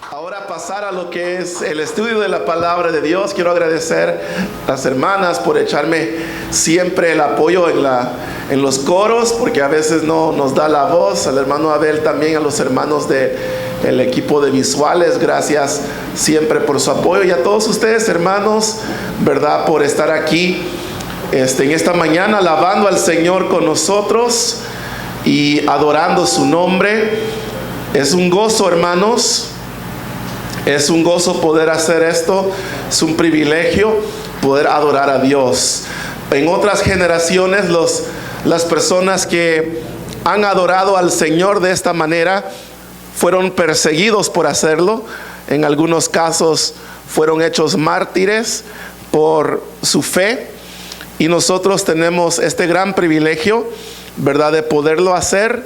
Ahora pasar a lo que es el estudio de la palabra de Dios. Quiero agradecer a las hermanas por echarme siempre el apoyo en los coros, porque a veces no nos da la voz. Al hermano Abel también, a los hermanos del equipo de visuales, gracias siempre por su apoyo. Y a todos ustedes, hermanos, ¿verdad?, por estar aquí en esta mañana alabando al Señor con nosotros y adorando su nombre. Es un gozo, hermanos. Es un gozo poder hacer esto, es un privilegio poder adorar a Dios. En otras generaciones, las personas que han adorado al Señor de esta manera fueron perseguidos por hacerlo. En algunos casos fueron hechos mártires por su fe. Y nosotros tenemos este gran privilegio, ¿verdad?, de poderlo hacer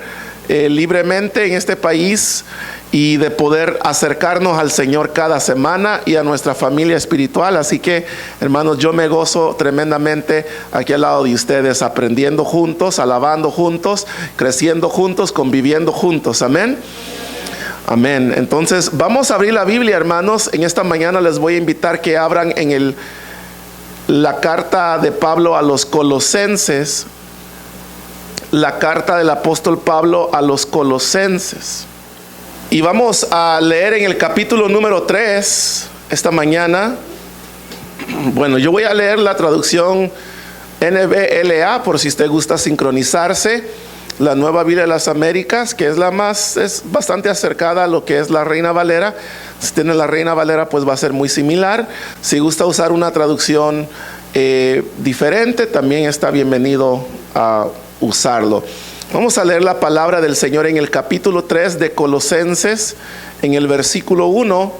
libremente en este país y de poder acercarnos al Señor cada semana y a nuestra familia espiritual. Así que, hermanos, yo me gozo tremendamente aquí al lado de ustedes, aprendiendo juntos, alabando juntos, creciendo juntos, conviviendo juntos. Amén. Amén. Entonces, vamos a abrir la Biblia, hermanos. En esta mañana les voy a invitar que abran en la carta de Pablo a los Colosenses, la carta del apóstol Pablo a los Colosenses. Y vamos a leer en el capítulo número 3 esta mañana. Bueno, yo voy a leer la traducción NBLA por si usted gusta sincronizarse. La Nueva Biblia de las Américas, que es bastante acercada a lo que es la Reina Valera. Si tiene la Reina Valera, pues va a ser muy similar. Si gusta usar una traducción diferente, también está bienvenido a usarlo. Vamos a leer la palabra del Señor en el capítulo 3 de Colosenses, en el versículo 1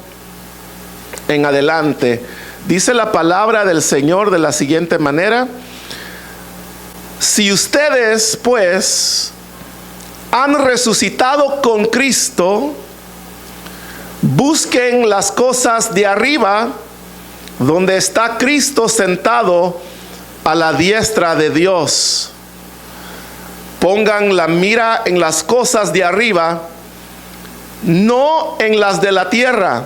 en adelante. Dice la palabra del Señor de la siguiente manera: si ustedes, pues, han resucitado con Cristo, busquen las cosas de arriba, donde está Cristo sentado a la diestra de Dios. Pongan la mira en las cosas de arriba, no en las de la tierra,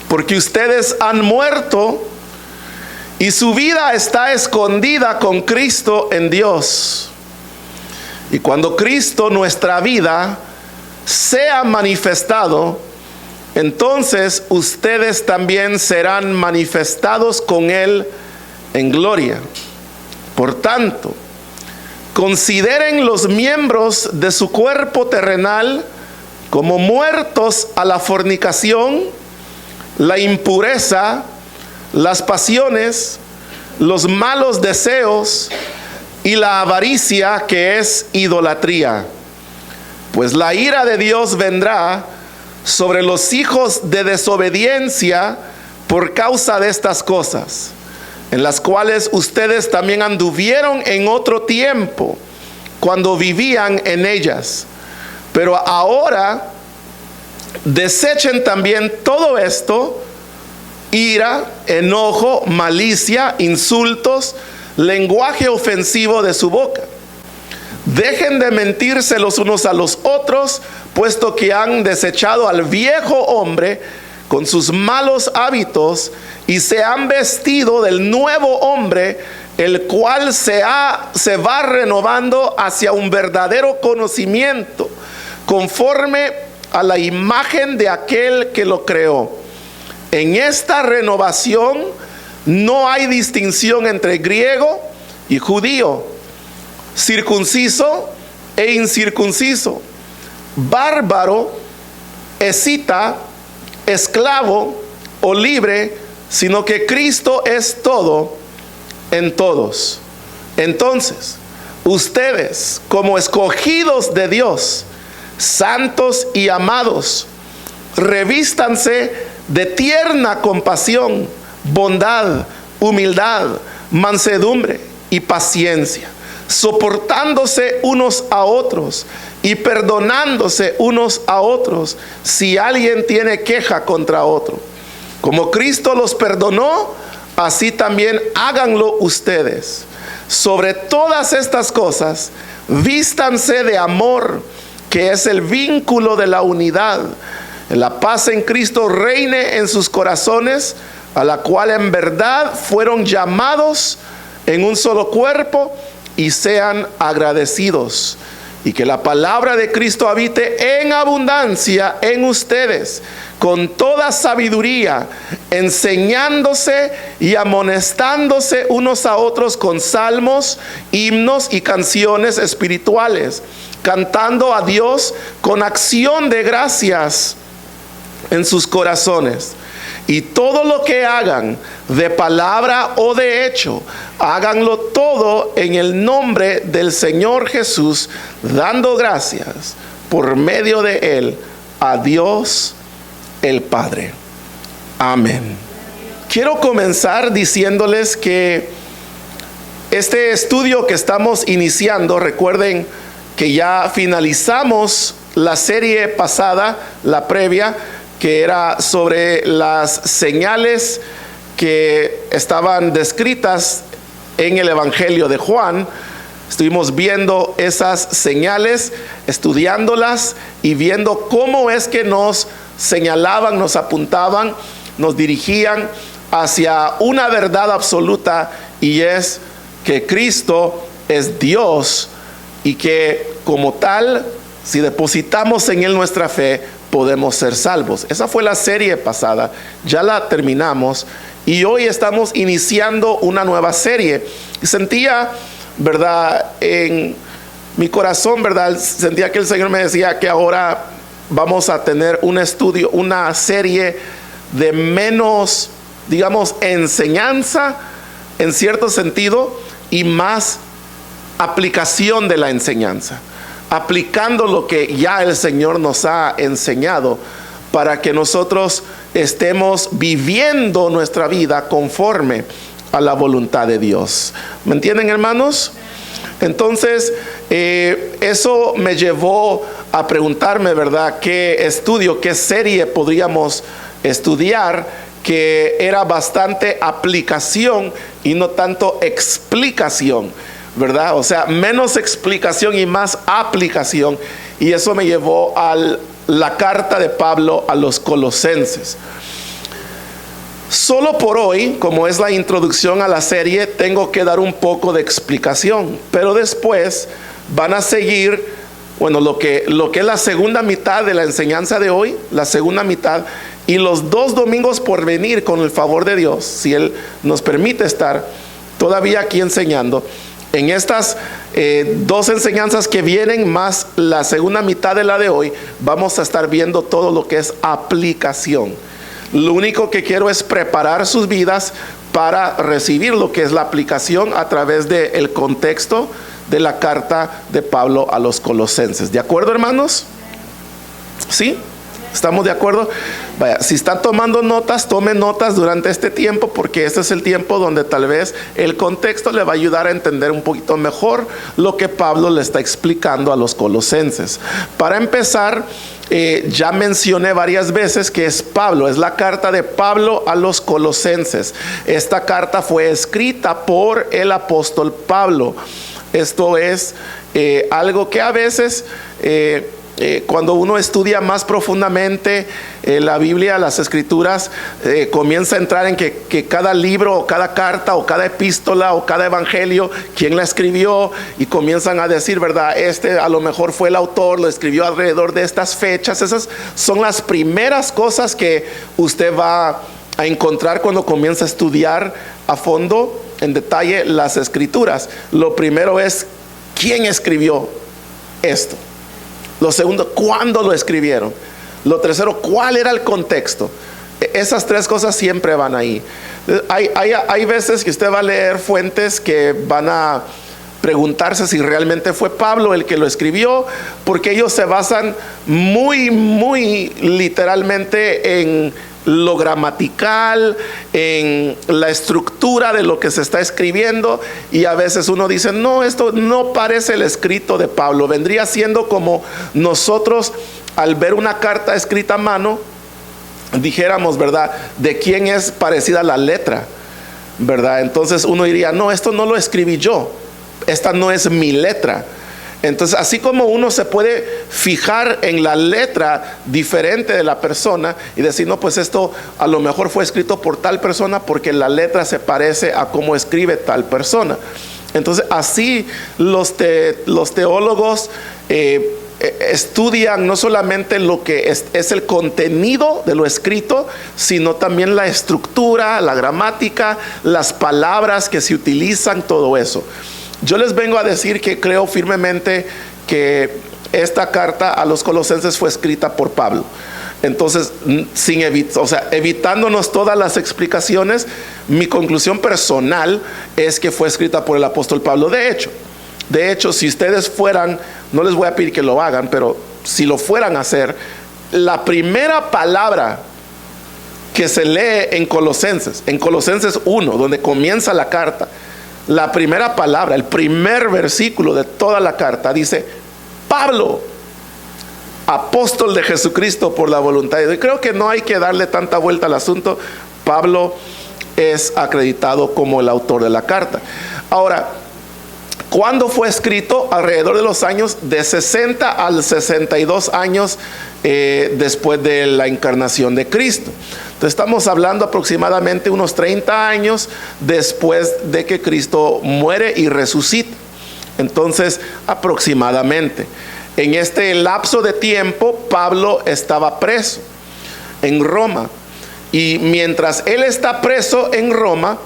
porque ustedes han muerto y su vida está escondida con Cristo en Dios. Y cuando Cristo, nuestra vida, sea manifestado, entonces ustedes también serán manifestados con Él en gloria. Por tanto, consideren los miembros de su cuerpo terrenal como muertos a la fornicación, la impureza, las pasiones, los malos deseos y la avaricia, que es idolatría. Pues la ira de Dios vendrá sobre los hijos de desobediencia por causa de estas cosas, en las cuales ustedes también anduvieron en otro tiempo, cuando vivían en ellas. Pero ahora desechen también todo esto: ira, enojo, malicia, insultos, lenguaje ofensivo de su boca. Dejen de mentirse los unos a los otros, puesto que han desechado al viejo hombre con sus malos hábitos y se han vestido del nuevo hombre, el cual se va renovando hacia un verdadero conocimiento, conforme a la imagen de aquel que lo creó. En esta renovación no hay distinción entre griego y judío, circunciso e incircunciso, bárbaro, escita, esclavo o libre, sino que Cristo es todo en todos. Entonces, ustedes, como escogidos de Dios, santos y amados, revístanse de tierna compasión, bondad, humildad, mansedumbre y paciencia, soportándose unos a otros y perdonándose unos a otros si alguien tiene queja contra otro. Como Cristo los perdonó, así también háganlo ustedes. Sobre todas estas cosas, vístanse de amor, que es el vínculo de la unidad, La paz en Cristo reine en sus corazones, a la cual en verdad fueron llamados en un solo cuerpo, y sean agradecidos. Y que la palabra de Cristo habite en abundancia en ustedes, con toda sabiduría, enseñándose y amonestándose unos a otros con salmos, himnos y canciones espirituales, cantando a Dios con acción de gracias en sus corazones. Y todo lo que hagan, de palabra o de hecho, háganlo todo en el nombre del Señor Jesús, dando gracias por medio de Él a Dios el Padre. Amén. Quiero comenzar diciéndoles que este estudio que estamos iniciando, recuerden que ya finalizamos la serie pasada, la previa, que era sobre las señales que estaban descritas en el Evangelio de Juan. Estuvimos viendo esas señales, estudiándolas y viendo cómo es que nos señalaban, nos apuntaban, nos dirigían hacia una verdad absoluta, y es que Cristo es Dios, y que como tal, si depositamos en Él nuestra fe, podemos ser salvos. Esa fue la serie pasada, ya la terminamos, y hoy estamos iniciando una nueva serie. Y sentía, ¿verdad?, en mi corazón, ¿verdad?, sentía que el Señor me decía que ahora vamos a tener un estudio, una serie de menos, digamos, enseñanza en cierto sentido, y más aplicación de la enseñanza, aplicando lo que ya el Señor nos ha enseñado, para que nosotros estemos viviendo nuestra vida conforme a la voluntad de Dios. ¿Me entienden, hermanos? Entonces, eso me llevó a preguntarme, ¿verdad?, qué estudio, qué serie podríamos estudiar que era bastante aplicación y no tanto explicación, ¿verdad? O sea, menos explicación y más aplicación. Y eso me llevó a la carta de Pablo a los Colosenses. Solo por hoy, como es la introducción a la serie, tengo que dar un poco de explicación, pero después van a seguir, bueno, lo que es la segunda mitad de la enseñanza de hoy, la segunda mitad, y los 2 domingos por venir, con el favor de Dios, si Él nos permite estar todavía aquí enseñando. En estas 2 enseñanzas que vienen, más la segunda mitad de la de hoy, vamos a estar viendo todo lo que es aplicación. Lo único que quiero es preparar sus vidas para recibir lo que es la aplicación a través del contexto de la carta de Pablo a los Colosenses. ¿De acuerdo, hermanos? ¿Sí? ¿Estamos de acuerdo? Vaya, si están tomando notas, tomen notas durante este tiempo, porque este es el tiempo donde tal vez el contexto le va a ayudar a entender un poquito mejor lo que Pablo le está explicando a los colosenses. Para empezar, ya mencioné varias veces que es Pablo, es la carta de Pablo a los colosenses. Esta carta fue escrita por el apóstol Pablo. Esto es algo que a veces cuando uno estudia más profundamente la Biblia, las Escrituras, comienza a entrar en que cada libro o cada carta o cada epístola o cada evangelio, quién la escribió, y comienzan a decir, ¿verdad?, a lo mejor fue el autor, lo escribió alrededor de estas fechas. Esas son las primeras cosas que usted va a encontrar cuando comienza a estudiar a fondo, en detalle, las Escrituras. Lo primero es, ¿quién escribió esto? Lo segundo, ¿cuándo lo escribieron? Lo tercero, ¿cuál era el contexto? Esas 3 cosas siempre van ahí. Hay veces que usted va a leer fuentes que van a preguntarse si realmente fue Pablo el que lo escribió, porque ellos se basan muy literalmente en lo gramatical, en la estructura de lo que se está escribiendo, y a veces uno dice, no, esto no parece el escrito de Pablo. Vendría siendo como nosotros, al ver una carta escrita a mano, dijéramos, ¿verdad?, de quién es parecida la letra, ¿verdad? Entonces uno diría, no, esto no lo escribí yo, esta no es mi letra. Entonces, así como uno se puede fijar en la letra diferente de la persona y decir, no, pues esto a lo mejor fue escrito por tal persona porque la letra se parece a cómo escribe tal persona. Entonces, así los teólogos estudian no solamente lo que es el contenido de lo escrito, sino también la estructura, la gramática, las palabras que se utilizan, todo eso. Yo les vengo a decir que creo firmemente que esta carta a los colosenses fue escrita por Pablo. Entonces, evitándonos todas las explicaciones, mi conclusión personal es que fue escrita por el apóstol Pablo. De hecho, si ustedes fueran, no les voy a pedir que lo hagan, pero si lo fueran a hacer, la primera palabra que se lee en Colosenses 1, donde comienza la carta, la primera palabra, el primer versículo de toda la carta dice: Pablo, apóstol de Jesucristo por la voluntad de Dios. Y creo que no hay que darle tanta vuelta al asunto. Pablo es acreditado como el autor de la carta. Ahora, ¿cuándo fue escrito? Alrededor de los años de 60 al 62 años después de la encarnación de Cristo. Entonces estamos hablando aproximadamente unos 30 años después de que Cristo muere y resucita. Entonces, aproximadamente en este lapso de tiempo, Pablo estaba preso en Roma. Y mientras él está preso en Roma,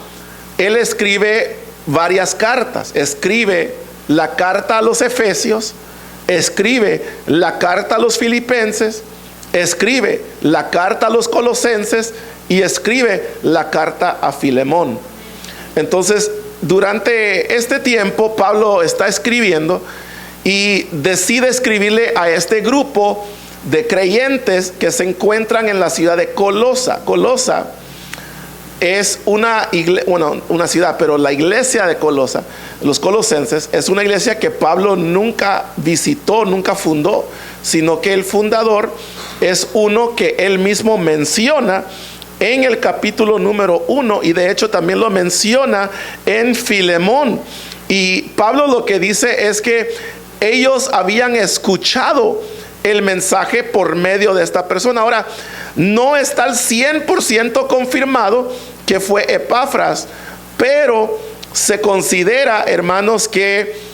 él escribe varias cartas. Escribe la carta a los Efesios, escribe la carta a los Filipenses, escribe la carta a los Colosenses y escribe la carta a Filemón. Entonces, durante este tiempo, Pablo está escribiendo y decide escribirle a este grupo de creyentes que se encuentran en la ciudad de Colosa. Colosa es una ciudad, pero la iglesia de Colosa, los colosenses, es una iglesia que Pablo nunca visitó, nunca fundó, sino que el fundador es uno que él mismo menciona en el capítulo número 1, y de hecho también lo menciona en Filemón. Y Pablo lo que dice es que ellos habían escuchado el mensaje por medio de esta persona. Ahora, no está al 100% confirmado que fue Epafras, pero se considera, hermanos, que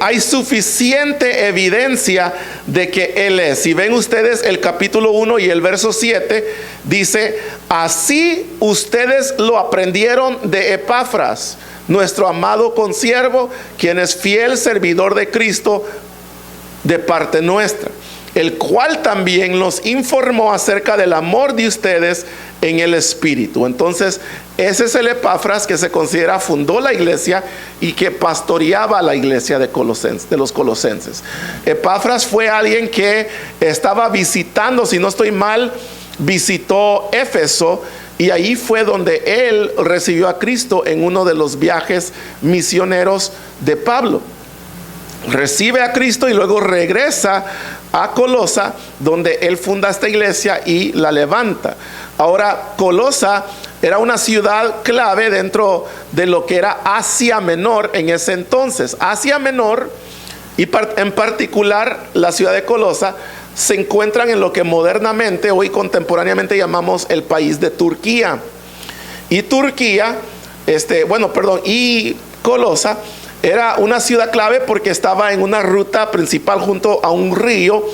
hay suficiente evidencia de que él es. Si ven ustedes el capítulo 1 y el verso 7, dice: así ustedes lo aprendieron de Epafras, nuestro amado consiervo, quien es fiel servidor de Cristo de parte nuestra, el cual también nos informó acerca del amor de ustedes en el Espíritu. Entonces, ese es el Epafras que se considera fundó la iglesia y que pastoreaba la iglesia de los colosenses. Epafras fue alguien que estaba visitando, si no estoy mal, visitó Éfeso, y ahí fue donde él recibió a Cristo en uno de los viajes misioneros de Pablo. Recibe a Cristo y luego regresa a Colosa, donde él funda esta iglesia y la levanta. Ahora, Colosa era una ciudad clave dentro de lo que era Asia Menor en ese entonces. Asia Menor, y en particular la ciudad de Colosa, se encuentran en lo que modernamente, hoy contemporáneamente llamamos el país de Turquía. Y Turquía, y Colosa era una ciudad clave porque estaba en una ruta principal junto a un río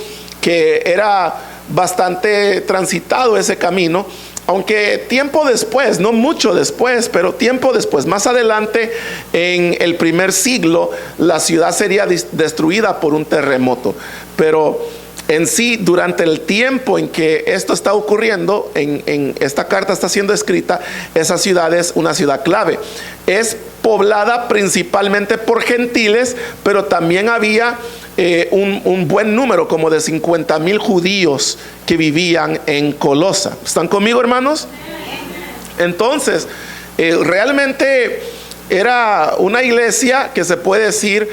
que era bastante transitado ese camino, aunque tiempo después, no mucho después, pero tiempo después, más adelante en el primer siglo, la ciudad sería destruida por un terremoto. Pero en sí, durante el tiempo en que esto está ocurriendo, en esta carta está siendo escrita, esa ciudad es una ciudad clave. Es poblada principalmente por gentiles, pero también había un buen número, como de 50,000 judíos que vivían en Colosa. ¿Están conmigo, hermanos? Entonces, realmente era una iglesia que se puede decir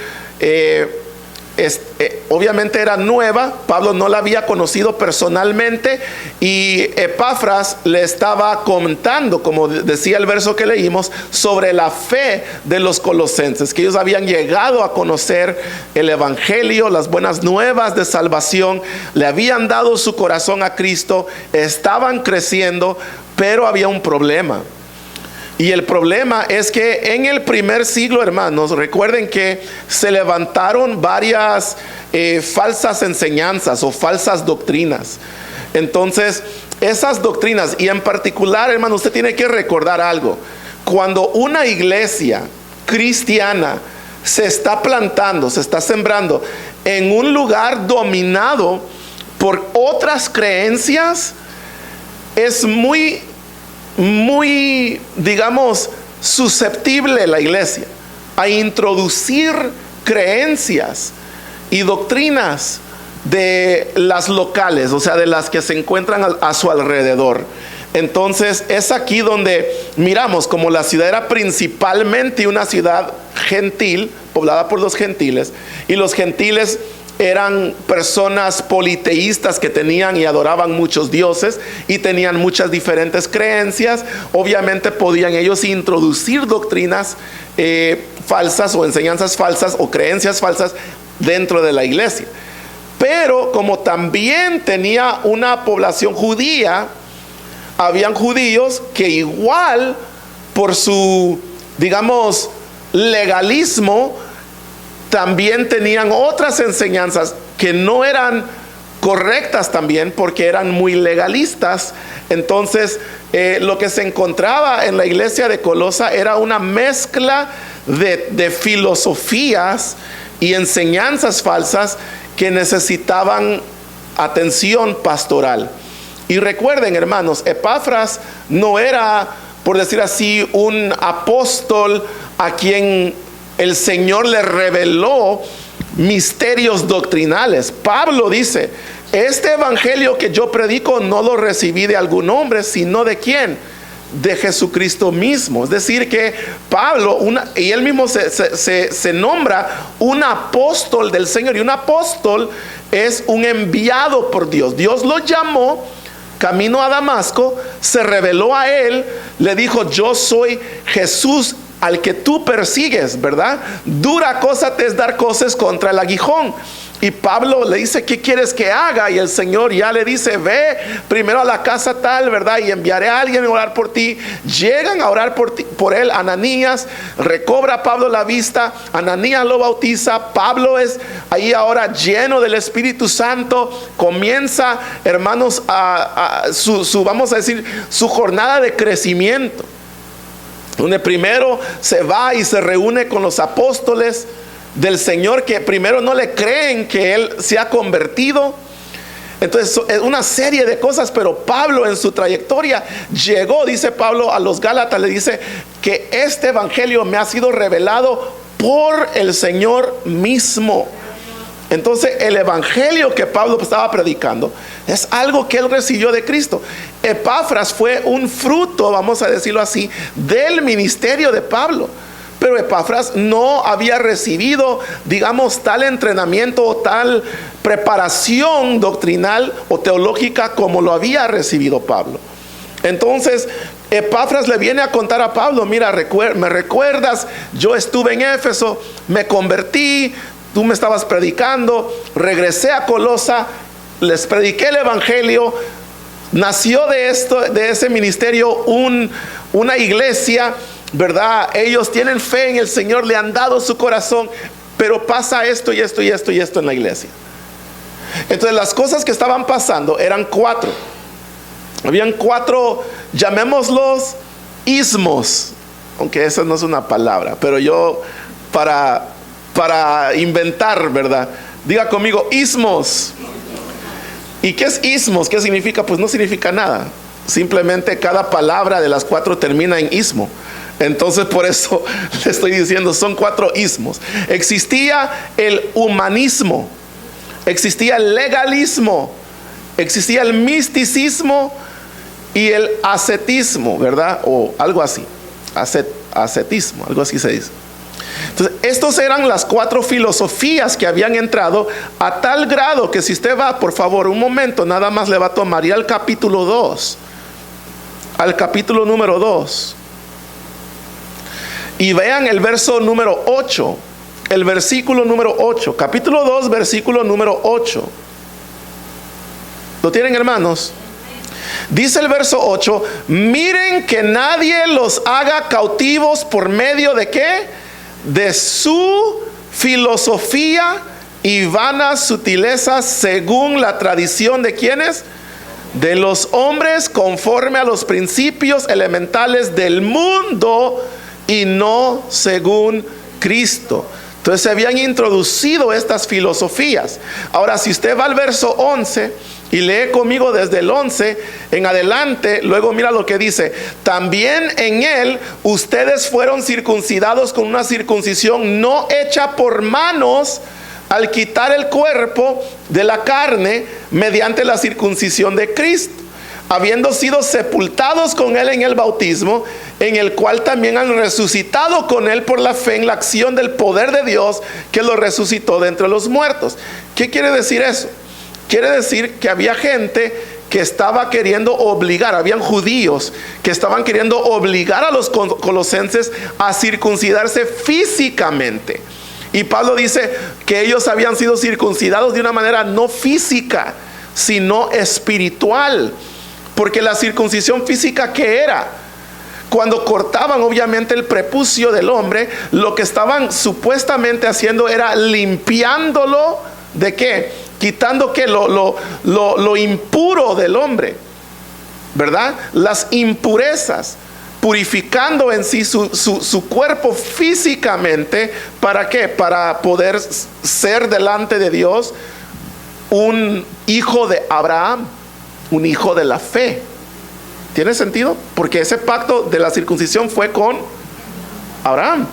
obviamente era nueva. Pablo no la había conocido personalmente, y Epafras le estaba contando, como decía el verso que leímos, sobre la fe de los colosenses, que ellos habían llegado a conocer el evangelio, las buenas nuevas de salvación, le habían dado su corazón a Cristo, estaban creciendo, pero había un problema. Y el problema es que en el primer siglo, hermanos, recuerden que se levantaron varias falsas enseñanzas o falsas doctrinas. Entonces, esas doctrinas, y en particular, hermano, usted tiene que recordar algo. Cuando una iglesia cristiana se está plantando, se está sembrando en un lugar dominado por otras creencias, es muy, digamos, susceptible la iglesia a introducir creencias y doctrinas de las locales, o sea, de las que se encuentran a su alrededor. Entonces es aquí donde miramos como la ciudad era principalmente una ciudad gentil, poblada por los gentiles, y los gentiles eran personas politeístas que tenían y adoraban muchos dioses y tenían muchas diferentes creencias. Obviamente podían ellos introducir doctrinas falsas o enseñanzas falsas o creencias falsas dentro de la iglesia. Pero como también tenía una población judía, habían judíos que igual por su, digamos, legalismo, también tenían otras enseñanzas que no eran correctas también, porque eran muy legalistas. Entonces lo que se encontraba en la iglesia de Colosa era una mezcla de filosofías y enseñanzas falsas que necesitaban atención pastoral. Y recuerden, hermanos, Epafras no era, por decir así, un apóstol a quien el Señor le reveló misterios doctrinales. Pablo dice: este evangelio que yo predico no lo recibí de algún hombre, sino de ¿quién? De Jesucristo mismo. Es decir que Pablo, y él mismo se nombra un apóstol del Señor. Y un apóstol es un enviado por Dios. Dios lo llamó camino a Damasco, se reveló a él, le dijo: yo soy Jesús al que tú persigues, ¿verdad? Dura cosa te es dar cosas contra el aguijón. Y Pablo le dice: ¿qué quieres que haga? Y el Señor ya le dice: ve primero a la casa tal, ¿verdad? Y enviaré a alguien a orar por ti. Llegan a orar por él. Ananías, recobra a Pablo la vista. Ananías lo bautiza. Pablo es ahí ahora lleno del Espíritu Santo. Comienza, hermanos, vamos a decir, su jornada de crecimiento, donde primero se va y se reúne con los apóstoles del Señor, que primero no le creen que él se ha convertido. Entonces es una serie de cosas. Pero Pablo en su trayectoria llegó, dice Pablo a los Gálatas, le dice que este evangelio me ha sido revelado por el Señor mismo. Entonces el evangelio que Pablo estaba predicando es algo que él recibió de Cristo. Epafras fue un fruto, vamos a decirlo así, del ministerio de Pablo. Pero Epafras no había recibido, digamos, tal entrenamiento o tal preparación doctrinal o teológica como lo había recibido Pablo. Entonces Epafras le viene a contar a Pablo: mira, me recuerdas, yo estuve en Éfeso, me convertí, tú me estabas predicando, regresé a Colosa, les prediqué el evangelio, nació de ese ministerio una iglesia, ¿verdad? Ellos tienen fe en el Señor, le han dado su corazón, pero pasa esto y esto y esto y esto en la iglesia. Entonces las cosas que estaban pasando eran 4. Habían 4, llamémoslos ismos, aunque esa no es una palabra, pero yo para inventar, ¿verdad? Diga conmigo: ismos. ¿Y qué es ismos? ¿Qué significa? Pues no significa nada. Simplemente cada palabra de las 4 termina en ismo. Entonces por eso le estoy diciendo, son 4 ismos. Existía el humanismo, existía el legalismo, existía el misticismo y el ascetismo, ¿verdad? O algo así, ascetismo, algo así se dice. Entonces, estos eran las 4 filosofías que habían entrado, a tal grado que si usted va, por favor, un momento, nada más le va a tomar, y al capítulo 2, al capítulo número 2, y vean el verso número 8, el versículo número 8, capítulo 2, versículo número 8. ¿Lo tienen, hermanos? Dice el verso 8, miren que nadie los haga cautivos por medio de ¿qué? De su filosofía y vanas sutilezas, según la tradición de ¿quiénes? De los hombres, conforme a los principios elementales del mundo y no según Cristo. Entonces se habían introducido estas filosofías. Ahora, si usted va al verso 11 y lee conmigo desde el 11 en adelante, luego mira lo que dice: también en él ustedes fueron circuncidados con una circuncisión no hecha por manos, al quitar el cuerpo de la carne mediante la circuncisión de Cristo, habiendo sido sepultados con él en el bautismo, en el cual también han resucitado con él por la fe en la acción del poder de Dios que lo resucitó de entre los muertos. ¿Qué quiere decir eso? Quiere decir que había gente que estaba queriendo obligar, habían judíos que estaban queriendo obligar a los colosenses a circuncidarse físicamente. Y Pablo dice que ellos habían sido circuncidados de una manera no física, sino espiritual. Porque la circuncisión física, ¿qué era? Cuando cortaban obviamente el prepucio del hombre, lo que estaban supuestamente haciendo era limpiándolo ¿de qué? Quitando que lo impuro del hombre, ¿verdad? Las impurezas, purificando en sí su cuerpo físicamente. ¿Para qué? Para poder ser delante de Dios un hijo de Abraham, un hijo de la fe. ¿Tiene sentido? Porque ese pacto de la circuncisión fue con Abraham.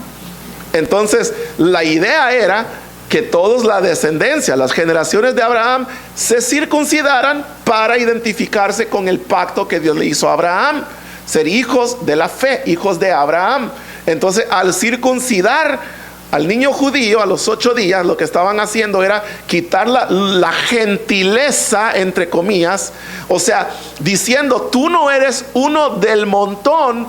Entonces la idea era que todos, la descendencia, las generaciones de Abraham, se circuncidaran para identificarse con el pacto que Dios le hizo a Abraham, ser hijos de la fe, hijos de Abraham. Entonces, al circuncidar al niño judío a los 8 días, lo que estaban haciendo era quitar la gentileza, entre comillas, o sea, diciendo: tú no eres uno del montón,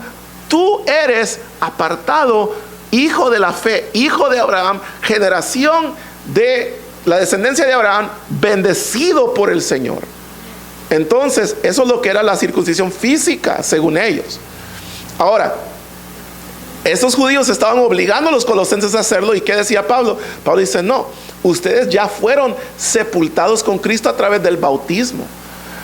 tú eres apartado, hijo de la fe, hijo de Abraham, generación de la descendencia de Abraham, bendecido por el Señor. Entonces, eso es lo que era la circuncisión física, según ellos. Ahora, estos judíos estaban obligando a los colosenses a hacerlo. ¿Y qué decía Pablo? Pablo dice: no, ustedes ya fueron sepultados con Cristo a través del bautismo.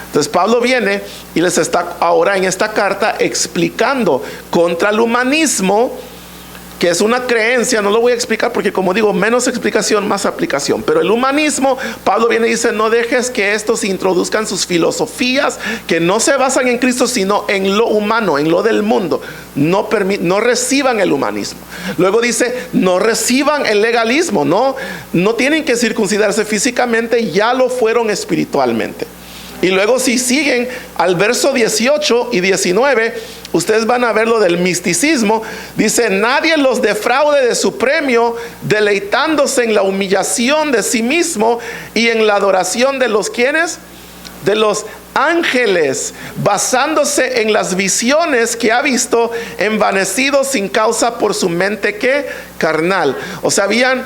Entonces Pablo viene y les está ahora en esta carta explicando contra el humanismo, que es una creencia. No lo voy a explicar porque, como digo, menos explicación, más aplicación. Pero el humanismo, Pablo viene y dice: no dejes que estos introduzcan sus filosofías que no se basan en Cristo, sino en lo humano, en lo del mundo. No reciban el humanismo. Luego dice: no reciban el legalismo. No tienen que circuncidarse físicamente, ya lo fueron espiritualmente. Y luego, si siguen al verso 18 y 19, ustedes van a ver lo del misticismo. Dice: nadie los defraude de su premio, deleitándose en la humillación de sí mismo y en la adoración de los ¿quiénes? De los ángeles, basándose en las visiones que ha visto, envanecidos sin causa por su mente ¿qué? Carnal. O sea, habían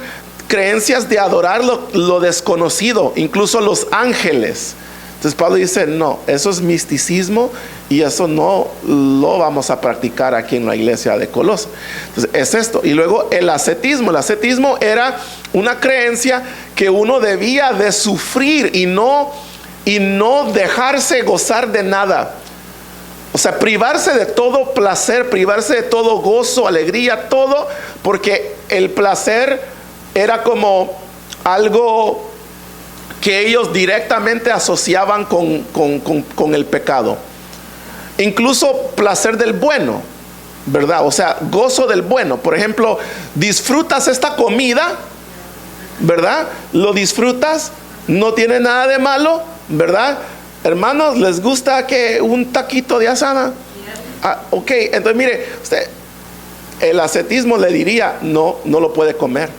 creencias de adorar lo desconocido, incluso los ángeles. Entonces Pablo dice: no, eso es misticismo y eso no lo vamos a practicar aquí en la iglesia de Colosas. Entonces es esto. Y luego el ascetismo. El ascetismo era una creencia que uno debía de sufrir y no dejarse gozar de nada. O sea, privarse de todo placer, privarse de todo gozo, alegría, todo, porque el placer era como algo que ellos directamente asociaban con el pecado. Incluso placer del bueno, ¿verdad? O sea, gozo del bueno. Por ejemplo, disfrutas esta comida, ¿verdad? Lo disfrutas, no tiene nada de malo, ¿verdad? Hermanos, ¿les gusta que un taquito de asada? Ok, entonces mire, usted, el ascetismo le diría, no lo puede comer.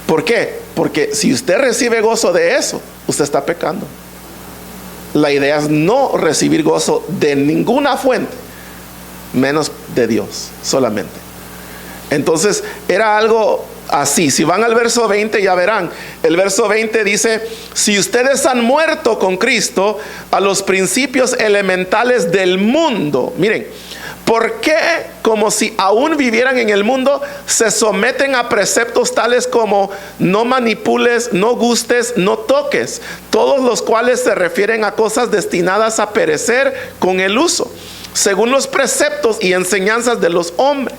¿Por qué? Porque si usted recibe gozo de eso, usted está pecando. La idea es no recibir gozo de ninguna fuente, menos de Dios solamente. Entonces era algo así. Si van al verso 20 ya verán. El verso 20 dice: si ustedes han muerto con Cristo a los principios elementales del mundo. Miren, ¿por qué, como si aún vivieran en el mundo, se someten a preceptos tales como no manipules, no gustes, no toques? Todos los cuales se refieren a cosas destinadas a perecer con el uso, según los preceptos y enseñanzas de los hombres.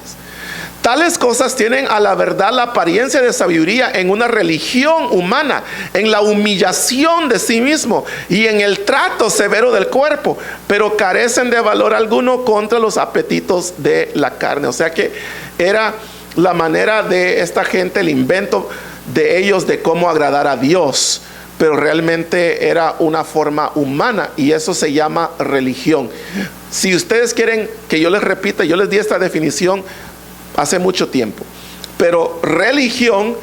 Tales cosas tienen a la verdad la apariencia de sabiduría en una religión humana, en la humillación de sí mismo y en el trato severo del cuerpo, pero carecen de valor alguno contra los apetitos de la carne. O sea que era la manera de esta gente, el invento de ellos de cómo agradar a Dios, pero realmente era una forma humana, y eso se llama religión. Si ustedes quieren que yo les repita, yo les di esta definición hace mucho tiempo, pero religión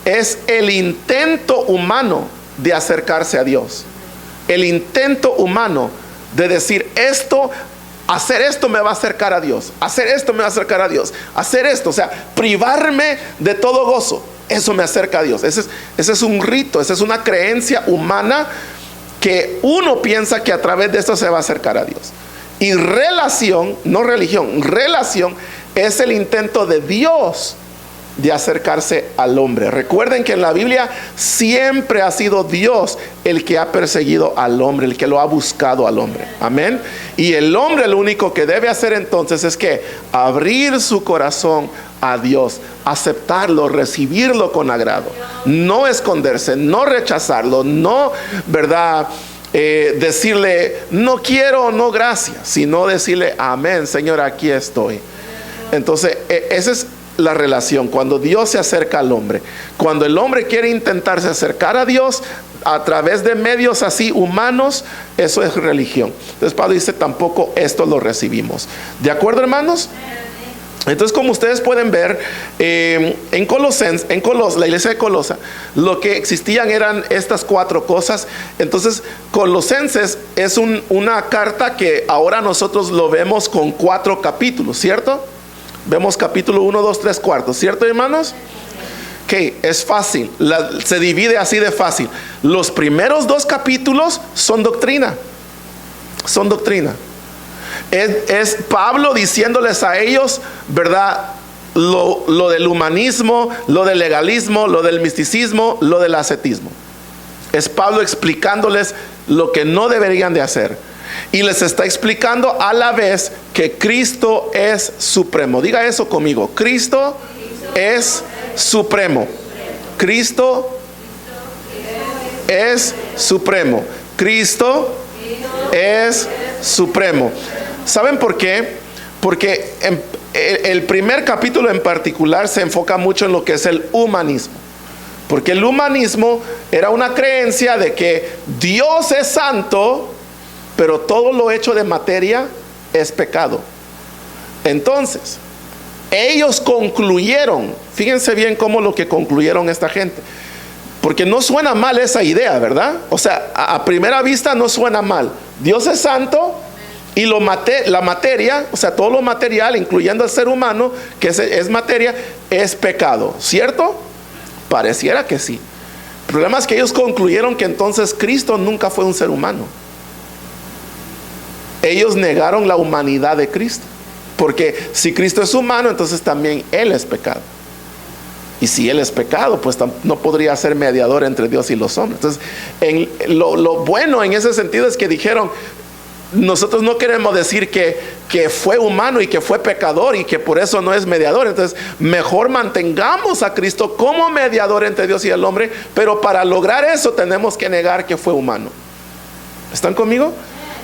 es el intento humano de acercarse a Dios, el intento humano de decir hacer esto me va a acercar a Dios, hacer esto me va a acercar a Dios, hacer esto, o sea, privarme de todo gozo, eso me acerca a Dios. Ese es un rito, esa es una creencia humana que uno piensa que a través de esto se va a acercar a Dios. Y relación, no religión, relación es el intento de Dios de acercarse al hombre. Recuerden que en la Biblia siempre ha sido Dios el que ha perseguido al hombre, el que lo ha buscado al hombre. Amén. Y el hombre lo único que debe hacer entonces es que abrir su corazón a Dios, aceptarlo, recibirlo con agrado, no esconderse, no rechazarlo, no, ¿verdad?, decirle no quiero, no gracias, sino decirle amén, Señor, aquí estoy. Entonces esa es la relación cuando Dios se acerca al hombre. Cuando el hombre quiere intentarse acercar a Dios a través de medios así humanos, eso es religión. Entonces Pablo dice, tampoco esto lo recibimos. ¿De acuerdo, hermanos? Entonces, como ustedes pueden ver, en la iglesia de Colosa, lo que existían eran estas 4 cosas. Entonces, Colosenses es una carta que ahora nosotros lo vemos con 4 capítulos, ¿cierto? Vemos capítulo 1, 2, 3, 4, ¿cierto, hermanos? Que es fácil, se divide así de fácil. Los primeros 2 capítulos son doctrina. Son doctrina. Es Pablo diciéndoles a ellos, ¿verdad?, lo del humanismo, lo del legalismo, lo del misticismo, lo del ascetismo. Es Pablo explicándoles lo que no deberían de hacer. Y les está explicando a la vez que Cristo es supremo. Diga eso conmigo. Cristo es supremo. Cristo es supremo. Cristo es supremo. ¿Saben por qué? Porque el primer capítulo en particular se enfoca mucho en lo que es el humanismo. Porque el humanismo era una creencia de que Dios es santo, pero todo lo hecho de materia es pecado. Entonces, ellos concluyeron, fíjense bien cómo lo que concluyeron esta gente, porque no suena mal esa idea, ¿verdad? O sea, a primera vista no suena mal. Dios es santo y la materia, o sea, todo lo material, incluyendo el ser humano, que es materia, es pecado, ¿cierto? Pareciera que sí. El problema es que ellos concluyeron que entonces Cristo nunca fue un ser humano. Ellos negaron la humanidad de Cristo, porque si Cristo es humano, entonces también Él es pecado. Y si Él es pecado, pues no podría ser mediador entre Dios y los hombres. Entonces, lo bueno en ese sentido es que dijeron, nosotros no queremos decir que fue humano y que fue pecador y que por eso no es mediador. Entonces, mejor mantengamos a Cristo como mediador entre Dios y el hombre, pero para lograr eso tenemos que negar que fue humano. ¿Están conmigo?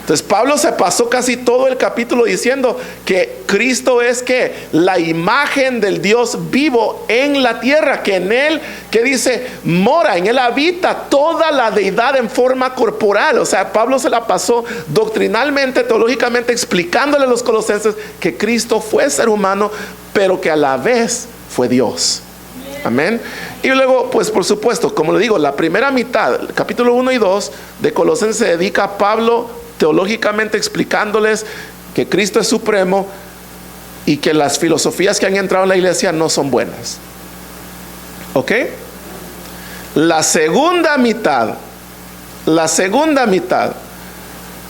Entonces Pablo se pasó casi todo el capítulo diciendo que Cristo es que la imagen del Dios vivo en la tierra, que en él, que dice, mora, en él habita toda la deidad en forma corporal. O sea, Pablo se la pasó doctrinalmente, teológicamente, explicándole a los colosenses que Cristo fue ser humano, pero que a la vez fue Dios. Amén. Y luego, pues por supuesto, como le digo, la primera mitad, capítulo 1 y 2 de Colosenses, se dedica a Pablo teológicamente explicándoles que Cristo es supremo y que las filosofías que han entrado en la iglesia no son buenas. ¿Ok? La segunda mitad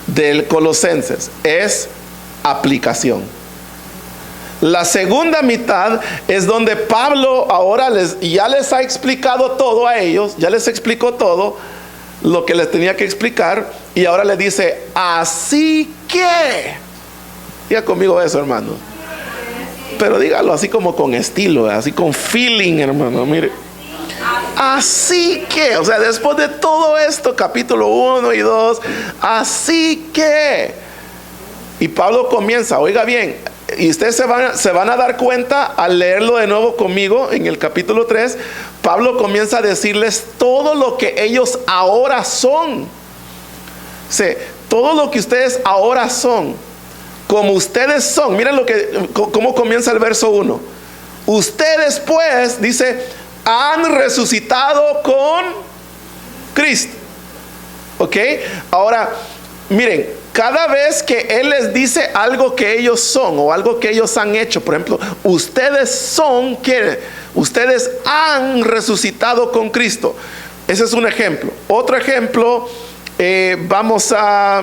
del Colosenses es aplicación. La segunda mitad es donde Pablo ahora ya les ha explicado todo a ellos, ya les explicó todo lo que les tenía que explicar, y ahora les dice, así que, diga conmigo eso, hermano, pero dígalo así como con estilo, así con feeling, hermano, mire, así que, o sea, después de todo esto, capítulo 1 y 2, así que, y Pablo comienza, oiga bien, y ustedes se van a dar cuenta al leerlo de nuevo conmigo en el capítulo 3. Pablo comienza a decirles todo lo que ellos ahora son. Sí, todo lo que ustedes ahora son, como ustedes son. Miren cómo comienza el verso 1. Ustedes pues, dice, han resucitado con Cristo. ¿Ok? Ahora, miren, cada vez que Él les dice algo que ellos son o algo que ellos han hecho, por ejemplo, ustedes son, ¿qué? Ustedes han resucitado con Cristo. Ese es un ejemplo. Otro ejemplo, vamos a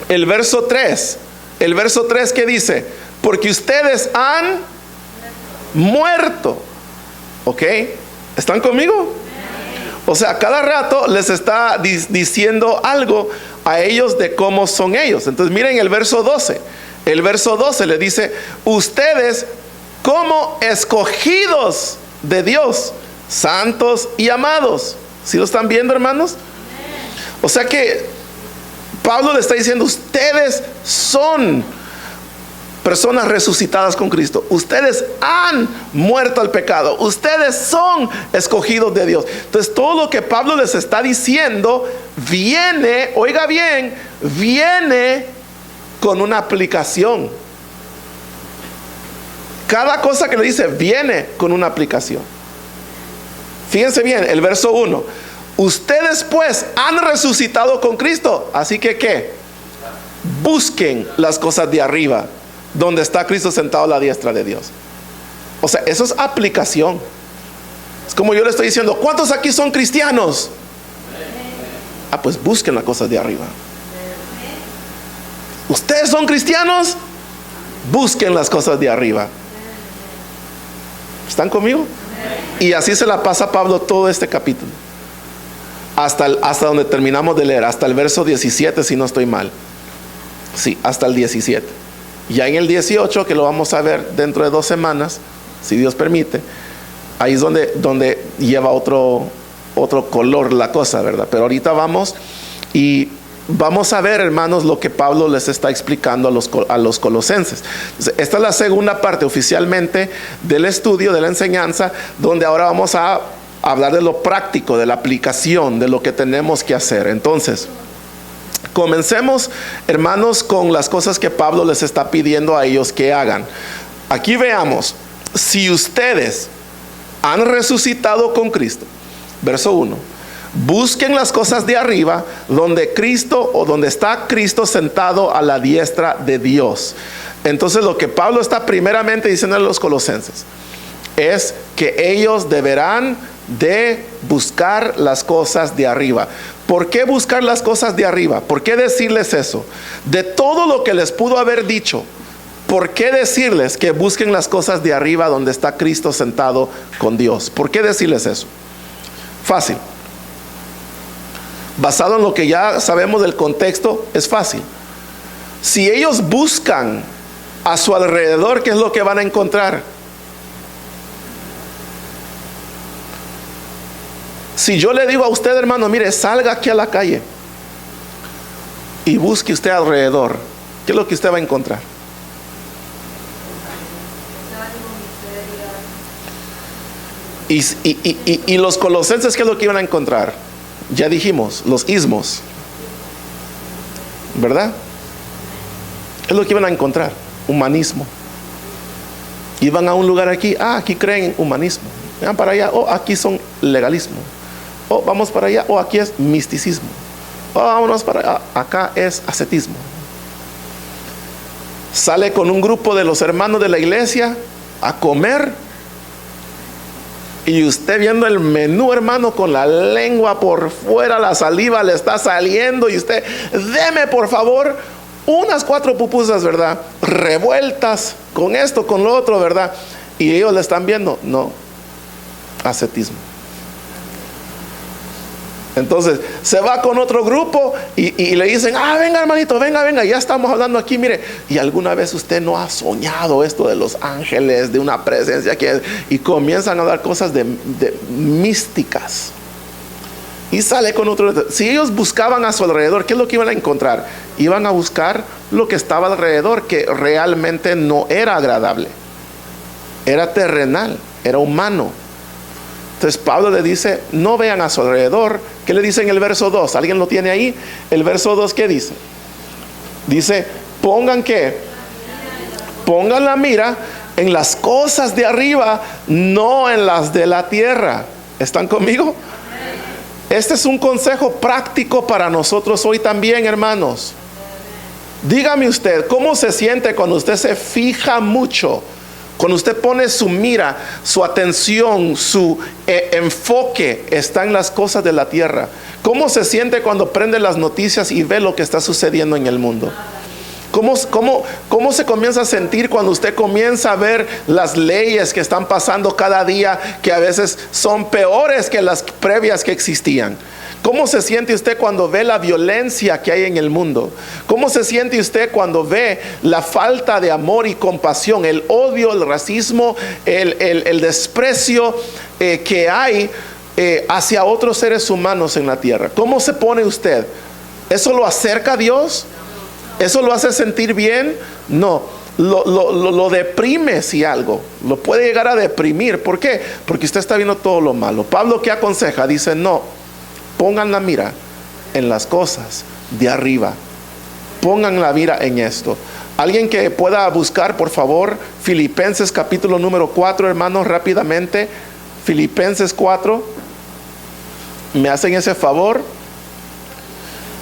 el verso 3. El verso 3 que dice, porque ustedes han muerto. ¿Ok? ¿Están conmigo? O sea, cada rato les está diciendo algo a ellos de cómo son ellos. Entonces miren el verso 12. El verso 12 le dice, ustedes como escogidos de Dios, santos y amados. ¿Sí lo están viendo, hermanos? O sea que Pablo le está diciendo, ustedes son personas resucitadas con Cristo. Ustedes han muerto al pecado. Ustedes son escogidos de Dios. Entonces todo lo que Pablo les está diciendo viene, oiga bien, viene con una aplicación. Cada cosa que le dice viene con una aplicación. Fíjense bien, el verso 1. Ustedes pues han resucitado con Cristo. Así que ¿qué? Busquen las cosas de arriba, donde está Cristo sentado a la diestra de Dios. O sea, eso es aplicación. Es como yo le estoy diciendo, ¿cuántos aquí son cristianos? Ah, pues busquen las cosas de arriba. ¿Ustedes son cristianos? Busquen las cosas de arriba. ¿Están conmigo? Y así se la pasa Pablo todo este capítulo, hasta donde terminamos de leer, hasta el verso 17, si no estoy mal. Sí, hasta el 17. Ya en el 18, que lo vamos a ver dentro de 2 semanas, si Dios permite, ahí es donde lleva otro color la cosa, ¿verdad? Pero ahorita vamos a ver, hermanos, lo que Pablo les está explicando a los colosenses. Entonces, esta es la segunda parte oficialmente del estudio, de la enseñanza, donde ahora vamos a hablar de lo práctico, de la aplicación, de lo que tenemos que hacer. Entonces, comencemos, hermanos, con las cosas que Pablo les está pidiendo a ellos que hagan. Aquí veamos, si ustedes han resucitado con Cristo, verso 1, busquen las cosas de arriba, donde Cristo o donde está Cristo sentado a la diestra de Dios. Entonces lo que Pablo está primeramente diciendo a los colosenses es que ellos deberán de buscar las cosas de arriba. ¿Por qué buscar las cosas de arriba? ¿Por qué decirles eso? De todo lo que les pudo haber dicho, ¿por qué decirles que busquen las cosas de arriba donde está Cristo sentado con Dios? ¿Por qué decirles eso? Fácil. Basado en lo que ya sabemos del contexto, es fácil. Si ellos buscan a su alrededor, ¿qué es lo que van a encontrar? Si yo le digo a usted, hermano, mire, salga aquí a la calle, y busque usted alrededor, ¿qué es lo que usted va a encontrar? Y los colosenses, ¿qué es lo que iban a encontrar? Ya dijimos, los ismos, ¿verdad? Es lo que iban a encontrar, humanismo. Iban a un lugar aquí, aquí creen en humanismo. Van para allá, aquí son legalismo. Vamos para allá, aquí es misticismo. Vámonos para allá, acá es ascetismo. Sale con un grupo de los hermanos de la iglesia a comer, y usted viendo el menú, hermano, con la lengua por fuera, la saliva le está saliendo, y usted, deme por favor unas 4 pupusas, ¿verdad? Revueltas con esto, con lo otro, ¿verdad? Y ellos le están viendo, no, ascetismo. Entonces se va con otro grupo y le dicen, venga hermanito, venga, ya estamos hablando aquí, mire. Y alguna vez usted no ha soñado esto de los ángeles, de una presencia que... Y comienzan a dar cosas de místicas. Y sale con otro. Si ellos buscaban a su alrededor, ¿qué es lo que iban a encontrar? Iban a buscar lo que estaba alrededor, que realmente no era agradable. Era terrenal, era humano. Entonces Pablo le dice, no vean a su alrededor. ¿Qué le dice en el verso 2? ¿Alguien lo tiene ahí? El verso 2, ¿qué dice? Dice, pongan ¿qué? Pongan la mira en las cosas de arriba, no en las de la tierra. ¿Están conmigo? Este es un consejo práctico para nosotros hoy también, hermanos. Dígame usted, ¿cómo se siente cuando usted se fija mucho? Cuando usted pone su mira, su atención, su enfoque está en las cosas de la tierra. ¿Cómo se siente cuando prende las noticias y ve lo que está sucediendo en el mundo? ¿Cómo se comienza a sentir cuando usted comienza a ver las leyes que están pasando cada día, que a veces son peores que las previas que existían? ¿Cómo se siente usted cuando ve la violencia que hay en el mundo? ¿Cómo se siente usted cuando ve la falta de amor y compasión, el odio, el racismo, el desprecio que hay hacia otros seres humanos en la tierra? ¿Cómo se pone usted? ¿Eso lo acerca a Dios? ¿Eso lo hace sentir bien? No. Lo deprime si algo. Lo puede llegar a deprimir. ¿Por qué? Porque usted está viendo todo lo malo. Pablo, ¿qué aconseja? Dice, no. Pongan la mira en las cosas de arriba. Pongan la mira en esto. Alguien que pueda buscar, por favor, Filipenses capítulo número 4, hermanos, rápidamente. Filipenses 4. ¿Me hacen ese favor?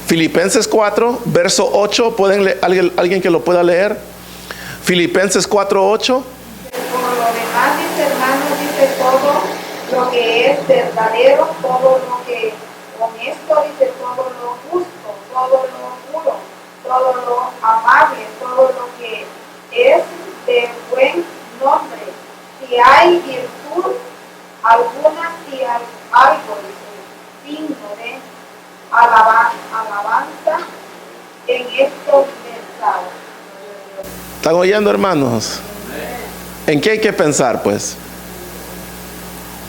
Filipenses 4, verso 8. ¿Pueden alguien que lo pueda leer? Filipenses 4, 8. Por lo demás, mis hermanos, dice todo lo que es verdadero, todo lo que honesto, dice todo lo justo, todo lo puro, todo lo amable, todo lo que es de buen nombre. Si hay virtud alguna, si hay algo, dice, digno de alabanza, en esto pensar. ¿Están oyendo, hermanos? ¿En qué hay que pensar, pues?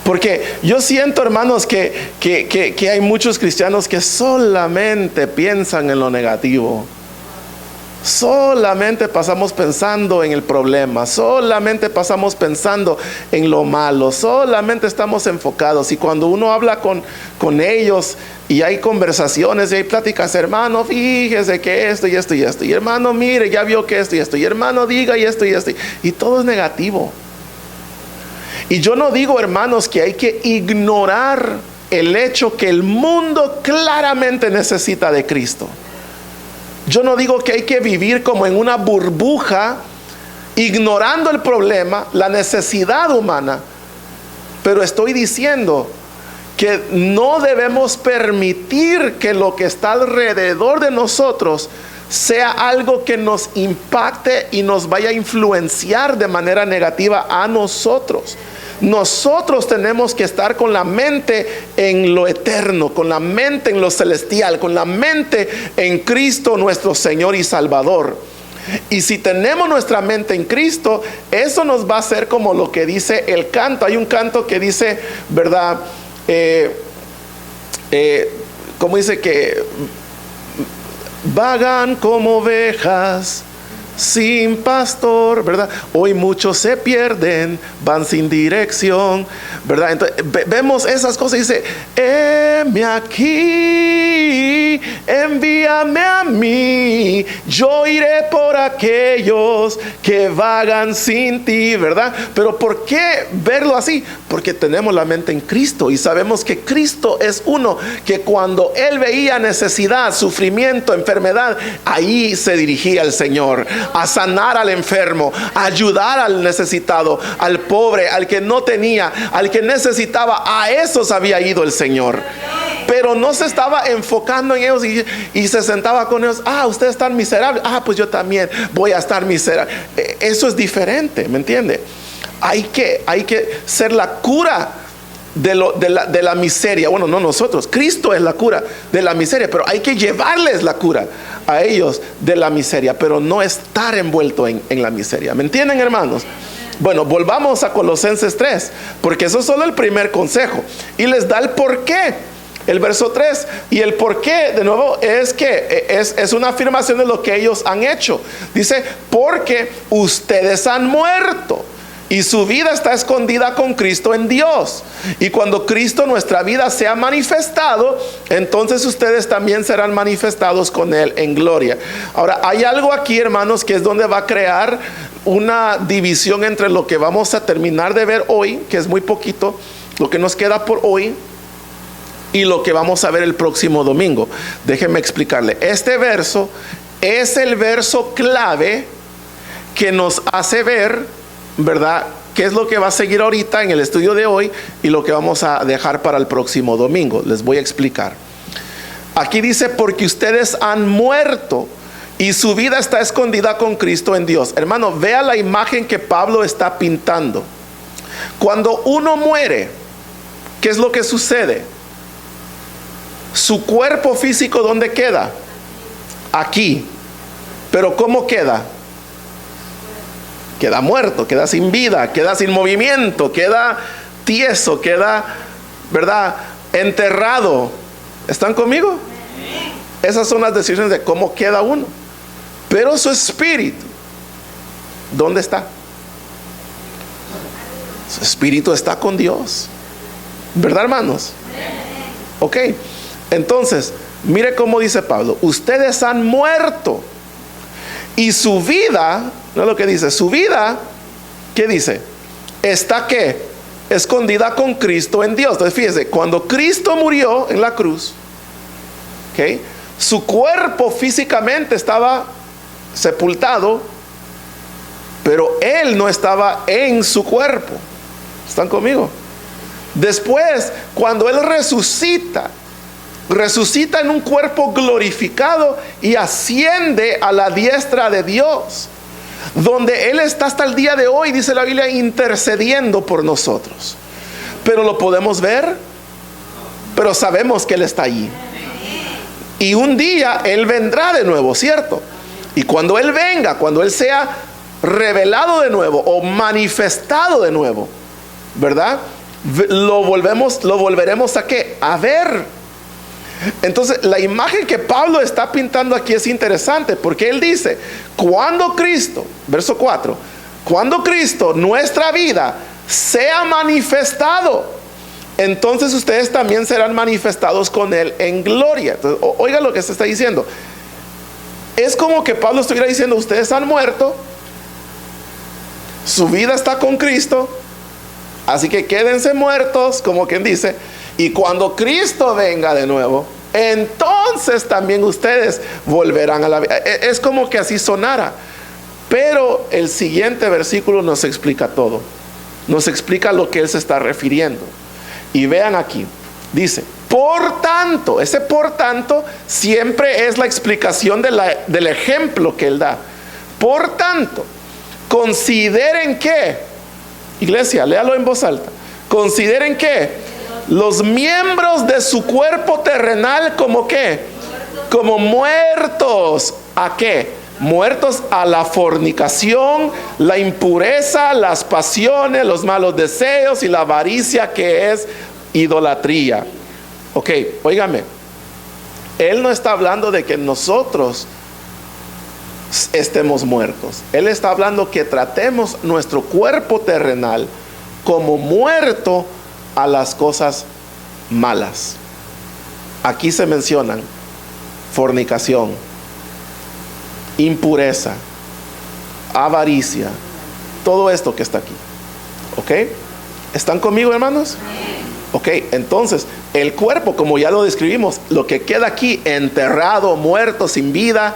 Porque yo siento, hermanos, que hay muchos cristianos que solamente piensan en lo negativo. Solamente pasamos pensando en el problema. Solamente pasamos pensando en lo malo. Solamente estamos enfocados. Y cuando uno habla con ellos y hay conversaciones y hay pláticas, hermano, fíjese que esto y esto y esto. Y hermano, mire, ya vio que esto y esto. Y hermano, diga y esto y esto. Y todo es negativo. Y yo no digo, hermanos, que hay que ignorar el hecho que el mundo claramente necesita de Cristo. Yo no digo que hay que vivir como en una burbuja, ignorando el problema, la necesidad humana. Pero estoy diciendo que no debemos permitir que lo que está alrededor de nosotros sea algo que nos impacte y nos vaya a influenciar de manera negativa a nosotros. Nosotros tenemos que estar con la mente en lo eterno, con la mente en lo celestial, con la mente en Cristo nuestro Señor y Salvador. Y si tenemos nuestra mente en Cristo, eso nos va a hacer como lo que dice el canto. Hay un canto que dice, ¿verdad? ¿Cómo dice que vagan como ovejas sin pastor, ¿verdad? Hoy muchos se pierden, van sin dirección, ¿verdad? Entonces vemos esas cosas y dice, heme aquí, envíame a mí, yo iré por aquellos que vagan sin ti, ¿verdad? Pero ¿por qué verlo así? Porque tenemos la mente en Cristo y sabemos que Cristo es uno que cuando Él veía necesidad, sufrimiento, enfermedad, ahí se dirigía el Señor a sanar al enfermo, a ayudar al necesitado, al pobre, al que no tenía, al que necesitaba. A esos había ido el Señor, pero no se estaba enfocando en ellos y se sentaba con ellos. Ustedes están miserables, pues yo también voy a estar miserable. Eso es diferente, ¿me entiende? Hay que ser la cura de la miseria. Bueno, no nosotros, Cristo es la cura de la miseria, pero hay que llevarles la cura a ellos de la miseria, pero no estar envuelto en la miseria. ¿Me entienden, hermanos? Bueno, volvamos a Colosenses 3, porque eso es solo el primer consejo y les da el porqué. El verso 3, y el porqué de nuevo es que es una afirmación de lo que ellos han hecho. Dice, porque ustedes han muerto y su vida está escondida con Cristo en Dios. Y cuando Cristo, nuestra vida, sea manifestado, entonces ustedes también serán manifestados con Él en gloria. Ahora, hay algo aquí, hermanos, que es donde va a crear una división entre lo que vamos a terminar de ver hoy, que es muy poquito, lo que nos queda por hoy, y lo que vamos a ver el próximo domingo. Déjenme explicarle. Este verso es el verso clave que nos hace ver, ¿verdad?, qué es lo que va a seguir ahorita en el estudio de hoy y lo que vamos a dejar para el próximo domingo. Les voy a explicar. Aquí dice, porque ustedes han muerto y su vida está escondida con Cristo en Dios. Hermano, vea la imagen que Pablo está pintando. Cuando uno muere, ¿qué es lo que sucede? Su cuerpo físico, ¿dónde queda? Aquí. Pero ¿cómo queda? Queda muerto, queda sin vida, queda sin movimiento, queda tieso, queda, ¿verdad?, enterrado. ¿Están conmigo? Esas son las decisiones de cómo queda uno. Pero su espíritu, ¿dónde está? Su espíritu está con Dios, ¿verdad, hermanos? Ok, entonces mire cómo dice Pablo, ustedes han muerto y su vida, no es lo que dice, su vida, ¿qué dice? Está, ¿qué? Escondida con Cristo en Dios. Entonces fíjese, cuando Cristo murió en la cruz, ¿okay?, su cuerpo físicamente estaba sepultado, pero Él no estaba en su cuerpo. ¿Están conmigo? Después, cuando Él resucita en un cuerpo glorificado y asciende a la diestra de Dios, donde Él está hasta el día de hoy, dice la Biblia, intercediendo por nosotros. Pero lo podemos ver, pero sabemos que Él está allí. Y un día Él vendrá de nuevo, ¿cierto? Y cuando Él venga, cuando Él sea revelado de nuevo o manifestado de nuevo, ¿verdad?, lo volveremos a ¿qué? A ver. Entonces la imagen que Pablo está pintando aquí es interesante, porque él dice, cuando Cristo, verso 4, cuando Cristo, nuestra vida, sea manifestado, entonces ustedes también serán manifestados con Él en gloria. Entonces, oiga lo que se está diciendo. Es como que Pablo estuviera diciendo, ustedes han muerto, su vida está con Cristo, así que quédense muertos, como quien dice, y cuando Cristo venga de nuevo, entonces también ustedes volverán a la vida. Es como que así sonara. Pero el siguiente versículo nos explica todo. Nos explica lo que él se está refiriendo. Y vean aquí, dice, por tanto, ese por tanto siempre es la explicación del ejemplo que él da. Por tanto, consideren que, iglesia, léalo en voz alta, consideren que los miembros de su cuerpo terrenal, ¿como qué? Como muertos. ¿A qué? Muertos a la fornicación, la impureza, las pasiones, los malos deseos y la avaricia, que es idolatría. Ok, óigame. Él no está hablando de que nosotros estemos muertos. Él está hablando que tratemos nuestro cuerpo terrenal como muerto a las cosas malas. Aquí se mencionan fornicación, impureza, avaricia, todo esto que está aquí. ¿Ok? ¿Están conmigo, hermanos? Ok, entonces el cuerpo, como ya lo describimos, lo que queda aquí enterrado, muerto, sin vida,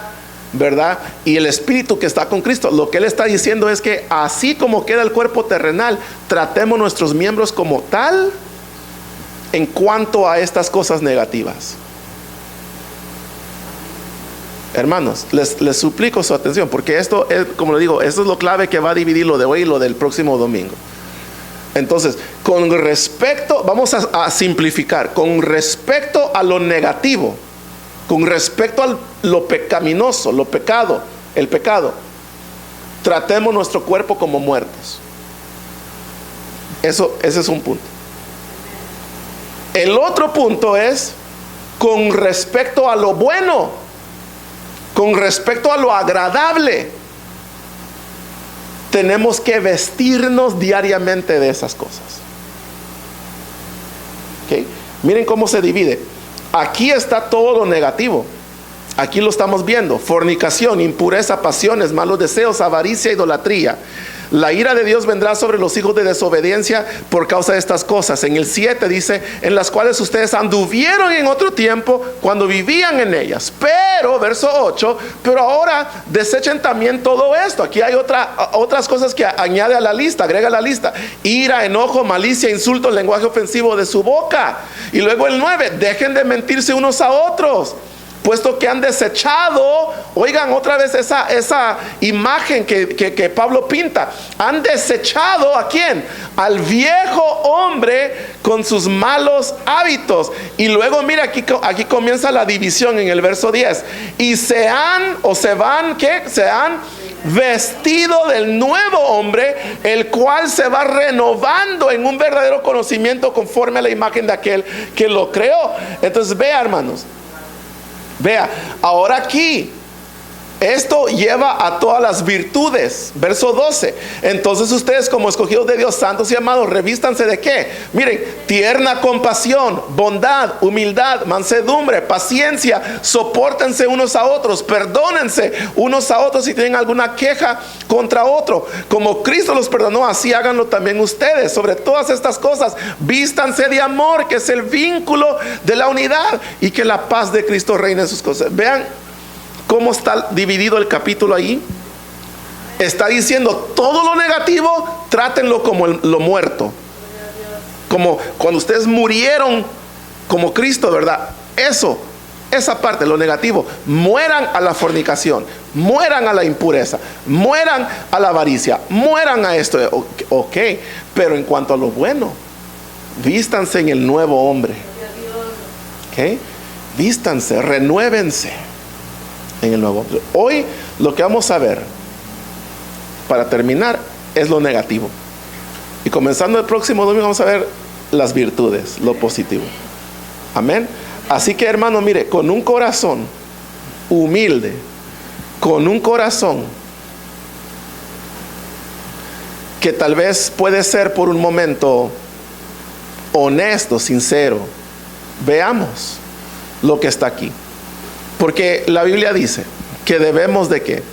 ¿verdad? Y el espíritu que está con Cristo, lo que Él está diciendo es que así como queda el cuerpo terrenal, tratemos nuestros miembros como tal en cuanto a estas cosas negativas. Hermanos, les suplico su atención, porque esto es, como le digo, esto es lo clave que va a dividir lo de hoy y lo del próximo domingo. Entonces, con respecto, vamos a simplificar, con respecto a lo negativo, con respecto a lo pecaminoso, el pecado, tratemos nuestro cuerpo como muertos. Ese es un punto. El otro punto es con respecto a lo bueno, con respecto a lo agradable. Tenemos que vestirnos diariamente de esas cosas. ¿Okay? Miren cómo se divide. Aquí está todo lo negativo. Aquí lo estamos viendo: fornicación, impureza, pasiones, malos deseos, avaricia, idolatría. La ira de Dios vendrá sobre los hijos de desobediencia por causa de estas cosas. En el 7 dice: en las cuales ustedes anduvieron en otro tiempo cuando vivían en ellas. Pero, verso 8, pero ahora desechen también todo esto. Aquí hay otras cosas que añade a la lista, agrega a la lista: ira, enojo, malicia, insultos, lenguaje ofensivo de su boca. Y luego el 9, dejen de mentirse unos a otros, puesto que han desechado, oigan otra vez esa imagen que Pablo pinta. Han desechado ¿a quién? Al viejo hombre con sus malos hábitos. Y luego mira, aquí comienza la división en el verso 10. Y se han vestido del nuevo hombre, el cual se va renovando en un verdadero conocimiento conforme a la imagen de aquel que lo creó. Entonces vea, hermanos, vea, ahora aquí esto lleva a todas las virtudes. Verso 12. Entonces ustedes, como escogidos de Dios, santos y amados, revístanse de ¿qué? Miren: tierna compasión, bondad, humildad, mansedumbre, paciencia. Sopórtense unos a otros, perdónense unos a otros si tienen alguna queja contra otro. Como Cristo los perdonó, así háganlo también ustedes. Sobre todas estas cosas, vístanse de amor, que es el vínculo de la unidad, y que la paz de Cristo reine en sus cosas. Vean cómo está dividido el capítulo ahí. Está diciendo todo lo negativo, trátenlo como lo muerto, como cuando ustedes murieron como Cristo, ¿verdad? Esa parte, lo negativo, mueran a la fornicación, mueran a la impureza, mueran a la avaricia, mueran a esto. Ok, pero en cuanto a lo bueno, vístanse en el nuevo hombre. Ok, vístanse, renuévense en el nuevo hombre. Hoy lo que vamos a ver, para terminar, es lo negativo, y comenzando el próximo domingo vamos a ver las virtudes, lo positivo. Amén. Así que, hermano, mire, con un corazón humilde, con un corazón que tal vez puede ser por un momento honesto, sincero, veamos lo que está aquí. Porque la Biblia dice que debemos de ¿qué?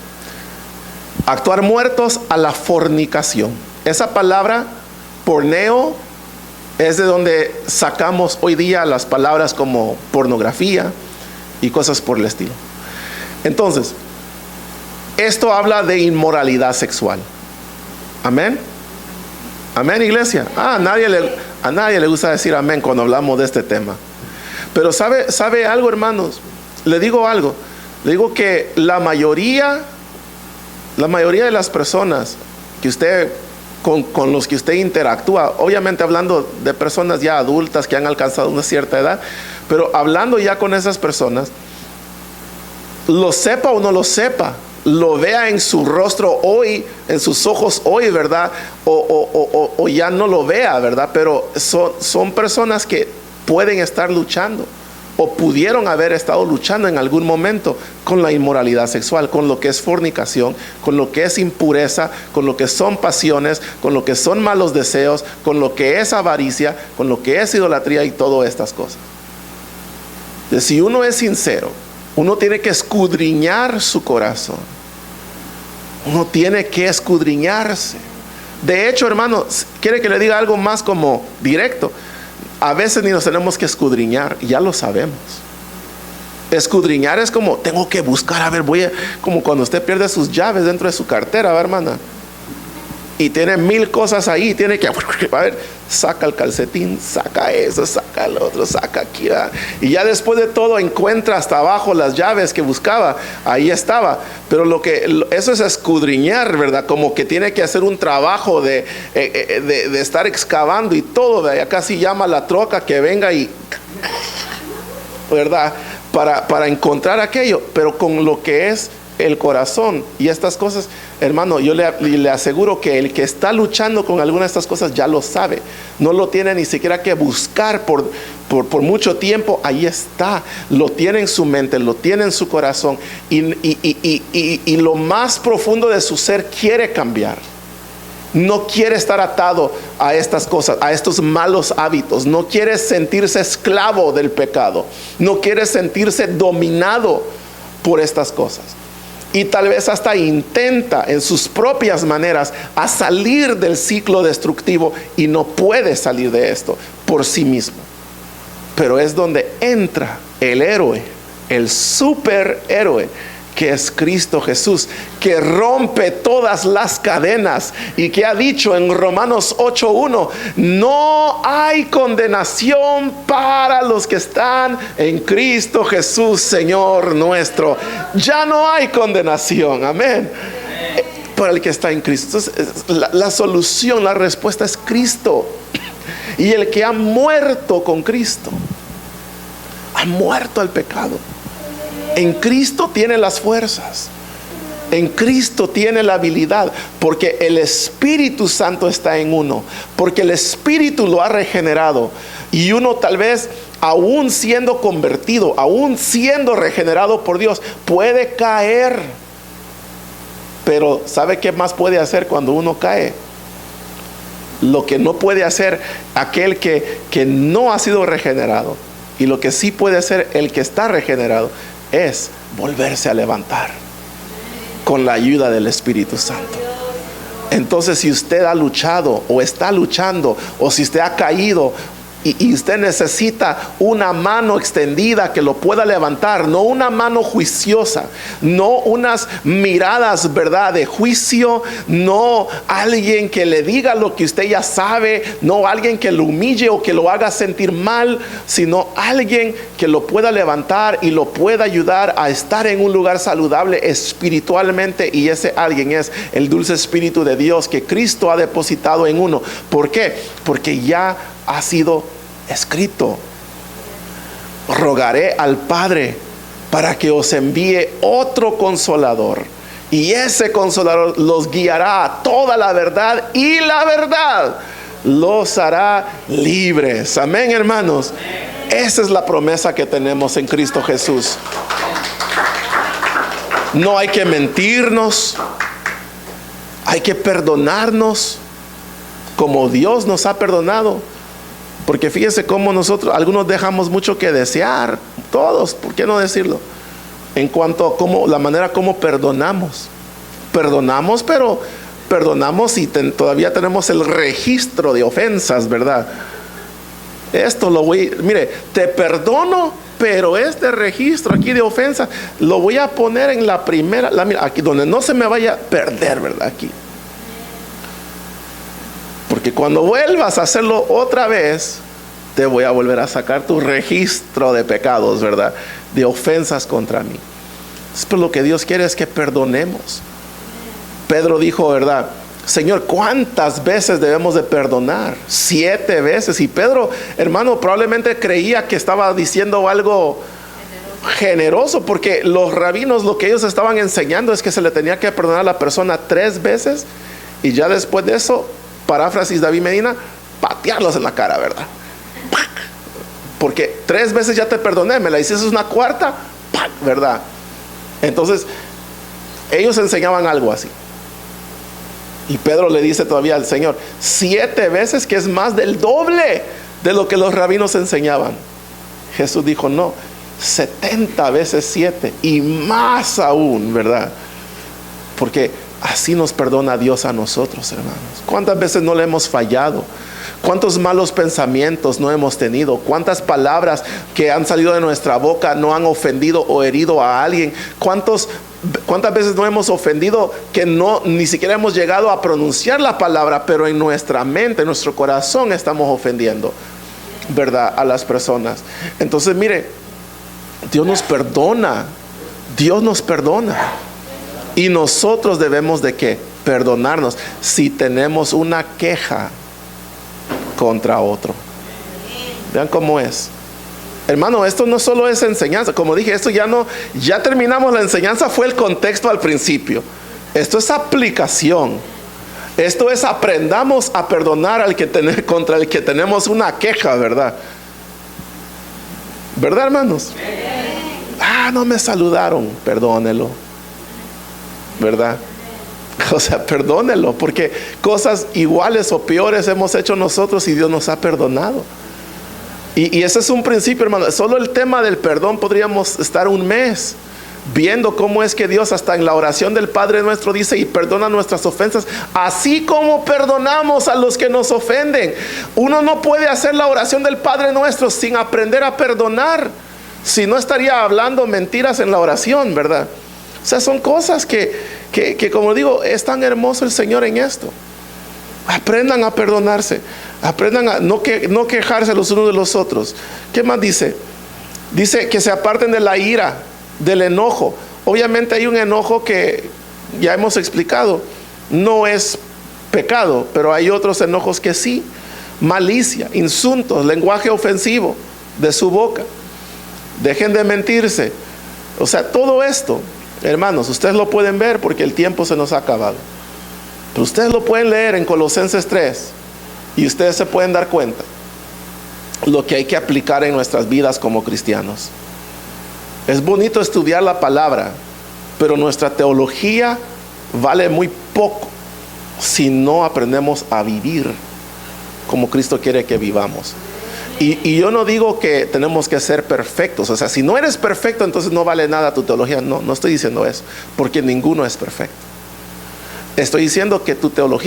Actuar muertos a la fornicación. Esa palabra, porneo, es de donde sacamos hoy día las palabras como pornografía y cosas por el estilo. Entonces, esto habla de inmoralidad sexual. Amén. Amén, iglesia. A nadie le gusta decir amén cuando hablamos de este tema. Pero ¿sabe algo, hermanos? Le digo algo. Le digo que la mayoría de las personas que usted, con los que usted interactúa, obviamente hablando de personas ya adultas que han alcanzado una cierta edad, pero hablando ya con esas personas, lo sepa o no lo sepa, lo vea en su rostro hoy, en sus ojos hoy, ¿verdad? O ya no lo vea, ¿verdad? Pero son personas que pueden estar luchando o pudieron haber estado luchando en algún momento con la inmoralidad sexual, con lo que es fornicación, con lo que es impureza, con lo que son pasiones, con lo que son malos deseos, con lo que es avaricia, con lo que es idolatría y todas estas cosas. Entonces, si uno es sincero, uno tiene que escudriñar su corazón. Uno tiene que escudriñarse. De hecho, hermano, quiere que le diga algo más como directo. A veces ni nos tenemos que escudriñar, ya lo sabemos. Escudriñar es como, tengo que buscar, a ver, como cuando usted pierde sus llaves dentro de su cartera, ¿verdad, hermana? Y tiene 1000 cosas ahí, tiene que, a ver, saca el calcetín, saca eso, saca el otro, saca aquí, ¿verdad? Y ya después de todo encuentra hasta abajo las llaves que buscaba, ahí estaba. Pero eso es escudriñar, ¿verdad? Como que tiene que hacer un trabajo de estar excavando y todo, ¿verdad? Ya casi llama a la troca que venga y, ¿verdad? Para encontrar aquello, pero con lo que es el corazón y estas cosas, hermano, yo le aseguro que el que está luchando con alguna de estas cosas ya lo sabe, no lo tiene ni siquiera que buscar por mucho tiempo, ahí está, lo tiene en su mente, lo tiene en su corazón y lo más profundo de su ser quiere cambiar. No quiere estar atado a estas cosas, a estos malos hábitos. No quiere sentirse esclavo del pecado. No quiere sentirse dominado por estas cosas. Y tal vez hasta intenta en sus propias maneras a salir del ciclo destructivo y no puede salir de esto por sí mismo. Pero es donde entra el héroe, el superhéroe, que es Cristo Jesús, que rompe todas las cadenas y que ha dicho en Romanos 8:1, no hay condenación para los que están en Cristo Jesús, Señor nuestro. Ya no hay condenación, amén, para el que está en Cristo. Entonces, la solución, la respuesta es Cristo. Y el que ha muerto con Cristo, ha muerto al pecado. En Cristo tiene las fuerzas. En Cristo tiene la habilidad, porque el Espíritu Santo está en uno, porque el Espíritu lo ha regenerado. Y uno tal vez, aún siendo convertido, aún siendo regenerado por Dios, puede caer. Pero ¿sabe qué más puede hacer cuando uno cae? Lo que no puede hacer aquel que no ha sido regenerado, y lo que sí puede hacer el que está regenerado, es volverse a levantar con la ayuda del Espíritu Santo. Entonces, si usted ha luchado o está luchando, o si usted ha caído y usted necesita una mano extendida que lo pueda levantar, no una mano juiciosa, no unas miradas, ¿verdad?, de juicio, no alguien que le diga lo que usted ya sabe, no alguien que lo humille o que lo haga sentir mal, sino alguien que lo pueda levantar y lo pueda ayudar a estar en un lugar saludable espiritualmente. Y ese alguien es el dulce Espíritu de Dios que Cristo ha depositado en uno. ¿Por qué? Porque ya ha sido escrito: rogaré al Padre para que os envíe otro consolador, y ese consolador los guiará a toda la verdad, y la verdad los hará libres. Amén, hermanos. Esa es la promesa que tenemos en Cristo Jesús. No hay que mentirnos, hay que perdonarnos como Dios nos ha perdonado. Porque fíjese cómo nosotros, algunos dejamos mucho que desear, todos, ¿por qué no decirlo? En cuanto a cómo, la manera como perdonamos, pero perdonamos y todavía tenemos el registro de ofensas, ¿verdad? Esto mire, te perdono, pero este registro aquí de ofensas lo voy a poner en la primera, mira, aquí donde no se me vaya a perder, ¿verdad? Aquí. Porque cuando vuelvas a hacerlo otra vez, te voy a volver a sacar tu registro de pecados, ¿verdad?, de ofensas contra mí. Pero lo que Dios quiere es que perdonemos. Pedro dijo, ¿verdad?, Señor, ¿cuántas veces debemos de perdonar? 7 veces. Y Pedro, hermano, probablemente creía que estaba diciendo algo generoso, porque los rabinos, lo que ellos estaban enseñando es que se le tenía que perdonar a la persona 3 veces, y ya después de eso, paráfrasis David Medina, patearlos en la cara, ¿verdad? Porque 3 veces ya te perdoné, me la hiciste una cuarta, ¡pac!, ¿verdad? Entonces, ellos enseñaban algo así. Y Pedro le dice todavía al Señor, 7 veces, que es más del doble de lo que los rabinos enseñaban. Jesús dijo, no, 70 veces 7 y más aún, ¿verdad? Porque así nos perdona Dios a nosotros, hermanos. ¿Cuántas veces no le hemos fallado? ¿Cuántos malos pensamientos no hemos tenido? ¿Cuántas palabras que han salido de nuestra boca no han ofendido o herido a alguien? ¿Cuántas veces no hemos ofendido que ni siquiera hemos llegado a pronunciar la palabra, pero en nuestra mente, en nuestro corazón estamos ofendiendo, ¿verdad?, a las personas? Entonces, mire, Dios nos perdona. Dios nos perdona. Y nosotros debemos de ¿qué? Perdonarnos si tenemos una queja contra otro. Vean cómo es. Hermano, esto no solo es enseñanza. Como dije, esto ya terminamos la enseñanza, fue el contexto al principio. Esto es aplicación. Esto es aprendamos a perdonar contra el que tenemos una queja, ¿verdad? ¿Verdad, hermanos? No me saludaron, perdónelo, ¿verdad? O sea, perdónelo, porque cosas iguales o peores hemos hecho nosotros y Dios nos ha perdonado. Y ese es un principio, hermano. Solo el tema del perdón podríamos estar un mes viendo cómo es que Dios hasta en la oración del Padre Nuestro dice, y perdona nuestras ofensas, así como perdonamos a los que nos ofenden. Uno no puede hacer la oración del Padre Nuestro sin aprender a perdonar. Si no, estaría hablando mentiras en la oración, ¿verdad? O sea, son cosas que como digo, es tan hermoso el Señor en esto. Aprendan a perdonarse. Aprendan a no quejarse los unos de los otros. ¿Qué más dice? Dice que se aparten de la ira, del enojo. Obviamente hay un enojo que ya hemos explicado, no es pecado, pero hay otros enojos que sí. Malicia, insultos, lenguaje ofensivo de su boca. Dejen de mentirse. O sea, todo esto, hermanos, ustedes lo pueden ver porque el tiempo se nos ha acabado. Pero ustedes lo pueden leer en Colosenses 3 y ustedes se pueden dar cuenta lo que hay que aplicar en nuestras vidas como cristianos. Es bonito estudiar la palabra, pero nuestra teología vale muy poco si no aprendemos a vivir como Cristo quiere que vivamos. Y yo no digo que tenemos que ser perfectos. O sea, si no eres perfecto, entonces no vale nada tu teología. No estoy diciendo eso, porque ninguno es perfecto. Estoy diciendo que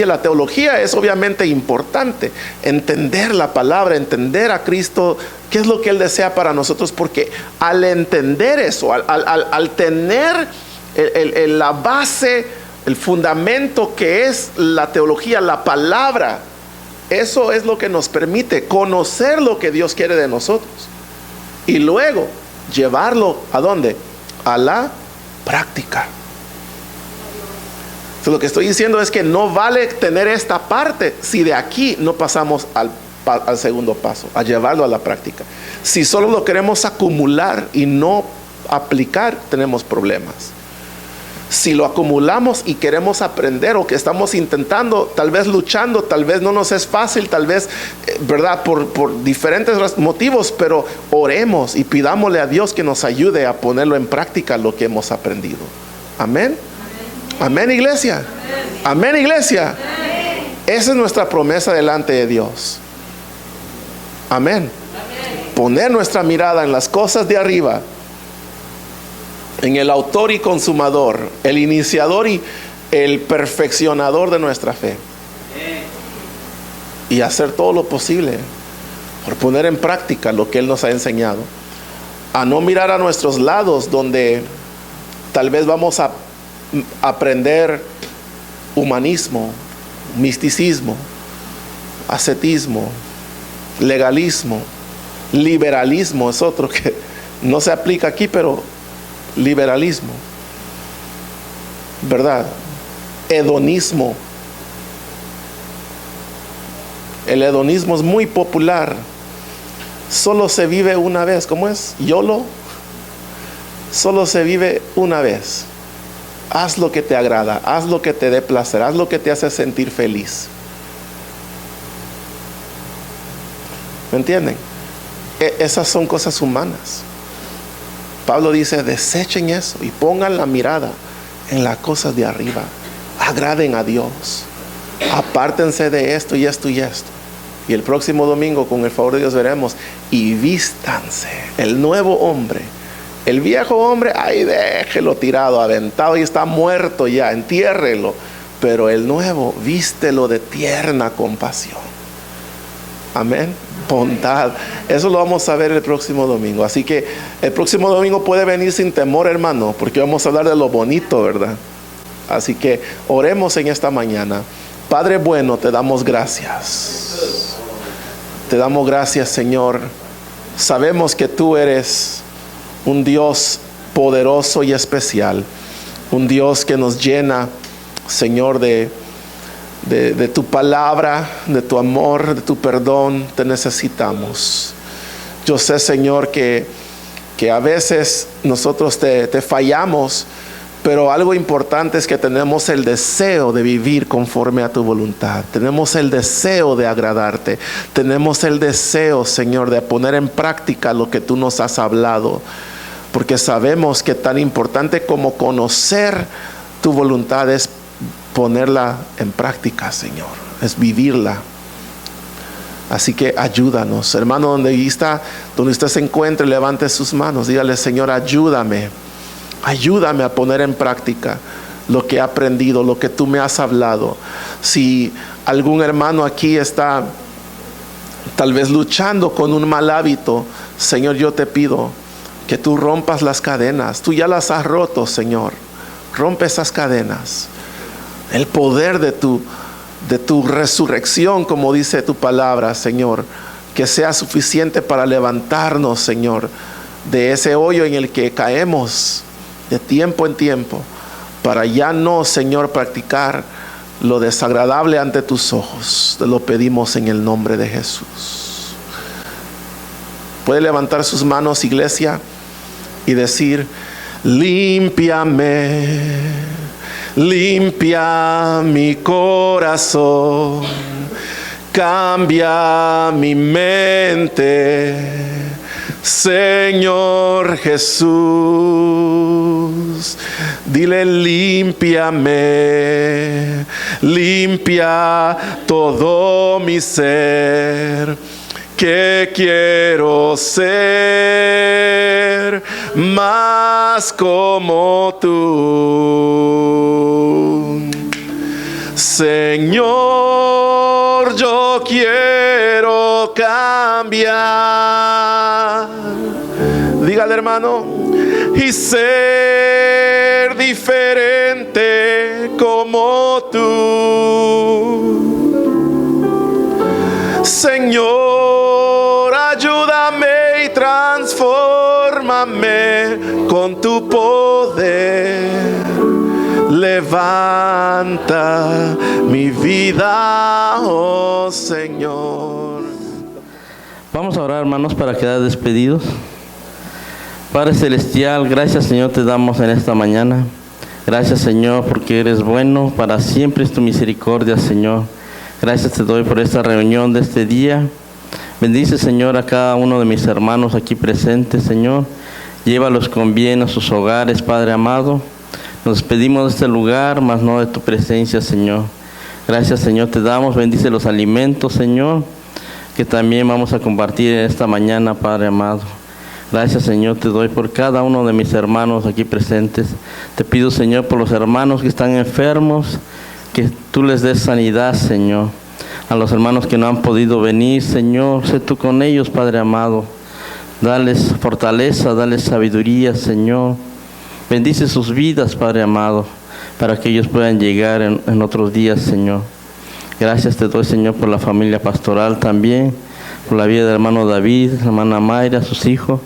la teología es obviamente importante. Entender la palabra, entender a Cristo, qué es lo que Él desea para nosotros, porque al entender eso, al tener la base, el fundamento que es la teología, la palabra, eso es lo que nos permite conocer lo que Dios quiere de nosotros. Y luego llevarlo ¿a dónde? A la práctica. Entonces, lo que estoy diciendo es que no vale tener esta parte si de aquí no pasamos al segundo paso, a llevarlo a la práctica. Si solo lo queremos acumular y no aplicar, tenemos problemas. Si lo acumulamos y queremos aprender, o que estamos intentando, tal vez luchando, tal vez no nos es fácil, tal vez, ¿verdad?, por diferentes motivos, pero oremos y pidámosle a Dios que nos ayude a ponerlo en práctica lo que hemos aprendido. Amén. Amén, iglesia. Amén, iglesia. Amén. Esa es nuestra promesa delante de Dios. Amén. Poner nuestra mirada en las cosas de arriba, en el autor y consumador, el iniciador y el perfeccionador de nuestra fe. Y hacer todo lo posible por poner en práctica lo que Él nos ha enseñado. A no mirar a nuestros lados donde tal vez vamos a aprender humanismo, misticismo, ascetismo, legalismo, liberalismo es otro que no se aplica aquí, pero liberalismo, ¿verdad? Hedonismo. El hedonismo es muy popular. Solo se vive una vez. ¿Cómo es? YOLO. Solo se vive una vez. Haz lo que te agrada, haz lo que te dé placer, haz lo que te hace sentir feliz. ¿Me entienden? Esas son cosas humanas. Pablo dice, desechen eso y pongan la mirada en las cosas de arriba. Agraden a Dios. Apártense de esto y esto y esto. Y el próximo domingo, con el favor de Dios, veremos. Y vístanse el nuevo hombre. El viejo hombre, ahí déjelo tirado, aventado, y está muerto ya, entiérrelo. Pero el nuevo, vístelo de tierna compasión. Amén. Bondad. Eso lo vamos a ver el próximo domingo. Así que el próximo domingo puede venir sin temor, hermano, porque vamos a hablar de lo bonito, ¿verdad? Así que oremos en esta mañana. Padre bueno, te damos gracias. Te damos gracias, Señor. Sabemos que tú eres un Dios poderoso y especial. Un Dios que nos llena, Señor, de tu palabra, de tu amor, de tu perdón. Te necesitamos. Yo sé, Señor, que a veces nosotros te fallamos, pero algo importante es que tenemos el deseo de vivir conforme a tu voluntad. Tenemos el deseo de agradarte. Tenemos el deseo, Señor, de poner en práctica lo que tú nos has hablado. Porque sabemos que tan importante como conocer tu voluntad es ponerla en práctica, Señor. Es vivirla. Así que ayúdanos, hermano, donde usted se encuentre, levante sus manos. Dígale, Señor, ayúdame. Ayúdame a poner en práctica lo que he aprendido, lo que tú me has hablado. Si algún hermano aquí está tal vez luchando con un mal hábito, Señor, yo te pido que tú rompas las cadenas. Tú ya las has roto, Señor. Rompe esas cadenas. El poder de tu resurrección, como dice tu palabra, Señor, que sea suficiente para levantarnos, Señor, de ese hoyo en el que caemos de tiempo en tiempo, para ya no, Señor, practicar lo desagradable ante tus ojos. Te lo pedimos en el nombre de Jesús. Puede levantar sus manos, iglesia, y decir, límpiame, limpia mi corazón, cambia mi mente, Señor Jesús. Dile, límpiame, limpia todo mi ser, que quiero ser más como tú. Señor, yo quiero cambiar. Dígale, hermano, y ser diferente como tú. Señor, ayúdame y transfórmame con tu poder. Levanta mi vida, oh Señor. Vamos a orar, hermanos, para quedar despedidos. Padre Celestial, gracias, Señor, te damos en esta mañana. Gracias, Señor, porque eres bueno, para siempre es tu misericordia, Señor. Gracias te doy por esta reunión de este día. Bendice, Señor, a cada uno de mis hermanos aquí presentes, Señor. Llévalos con bien a sus hogares, Padre amado. Nos despedimos de este lugar, mas no de tu presencia, Señor. Gracias, Señor, te damos. Bendice los alimentos, Señor, que también vamos a compartir en esta mañana, Padre amado. Gracias, Señor, te doy por cada uno de mis hermanos aquí presentes. Te pido, Señor, por los hermanos que están enfermos, que tú les des sanidad, Señor. A los hermanos que no han podido venir, Señor, sé tú con ellos, Padre amado. Dales fortaleza, dales sabiduría, Señor. Bendice sus vidas, Padre amado, para que ellos puedan llegar en otros días, Señor. Gracias te doy, Señor, por la familia pastoral también, por la vida del hermano David, la hermana Mayra, sus hijos.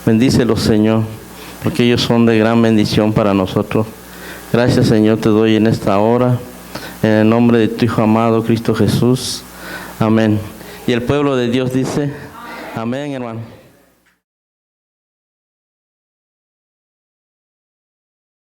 Bendícelos, Señor, porque ellos son de gran bendición para nosotros. Gracias, Señor, te doy en esta hora, en el nombre de tu Hijo amado, Cristo Jesús. Amén. Y el pueblo de Dios dice, amén, hermano.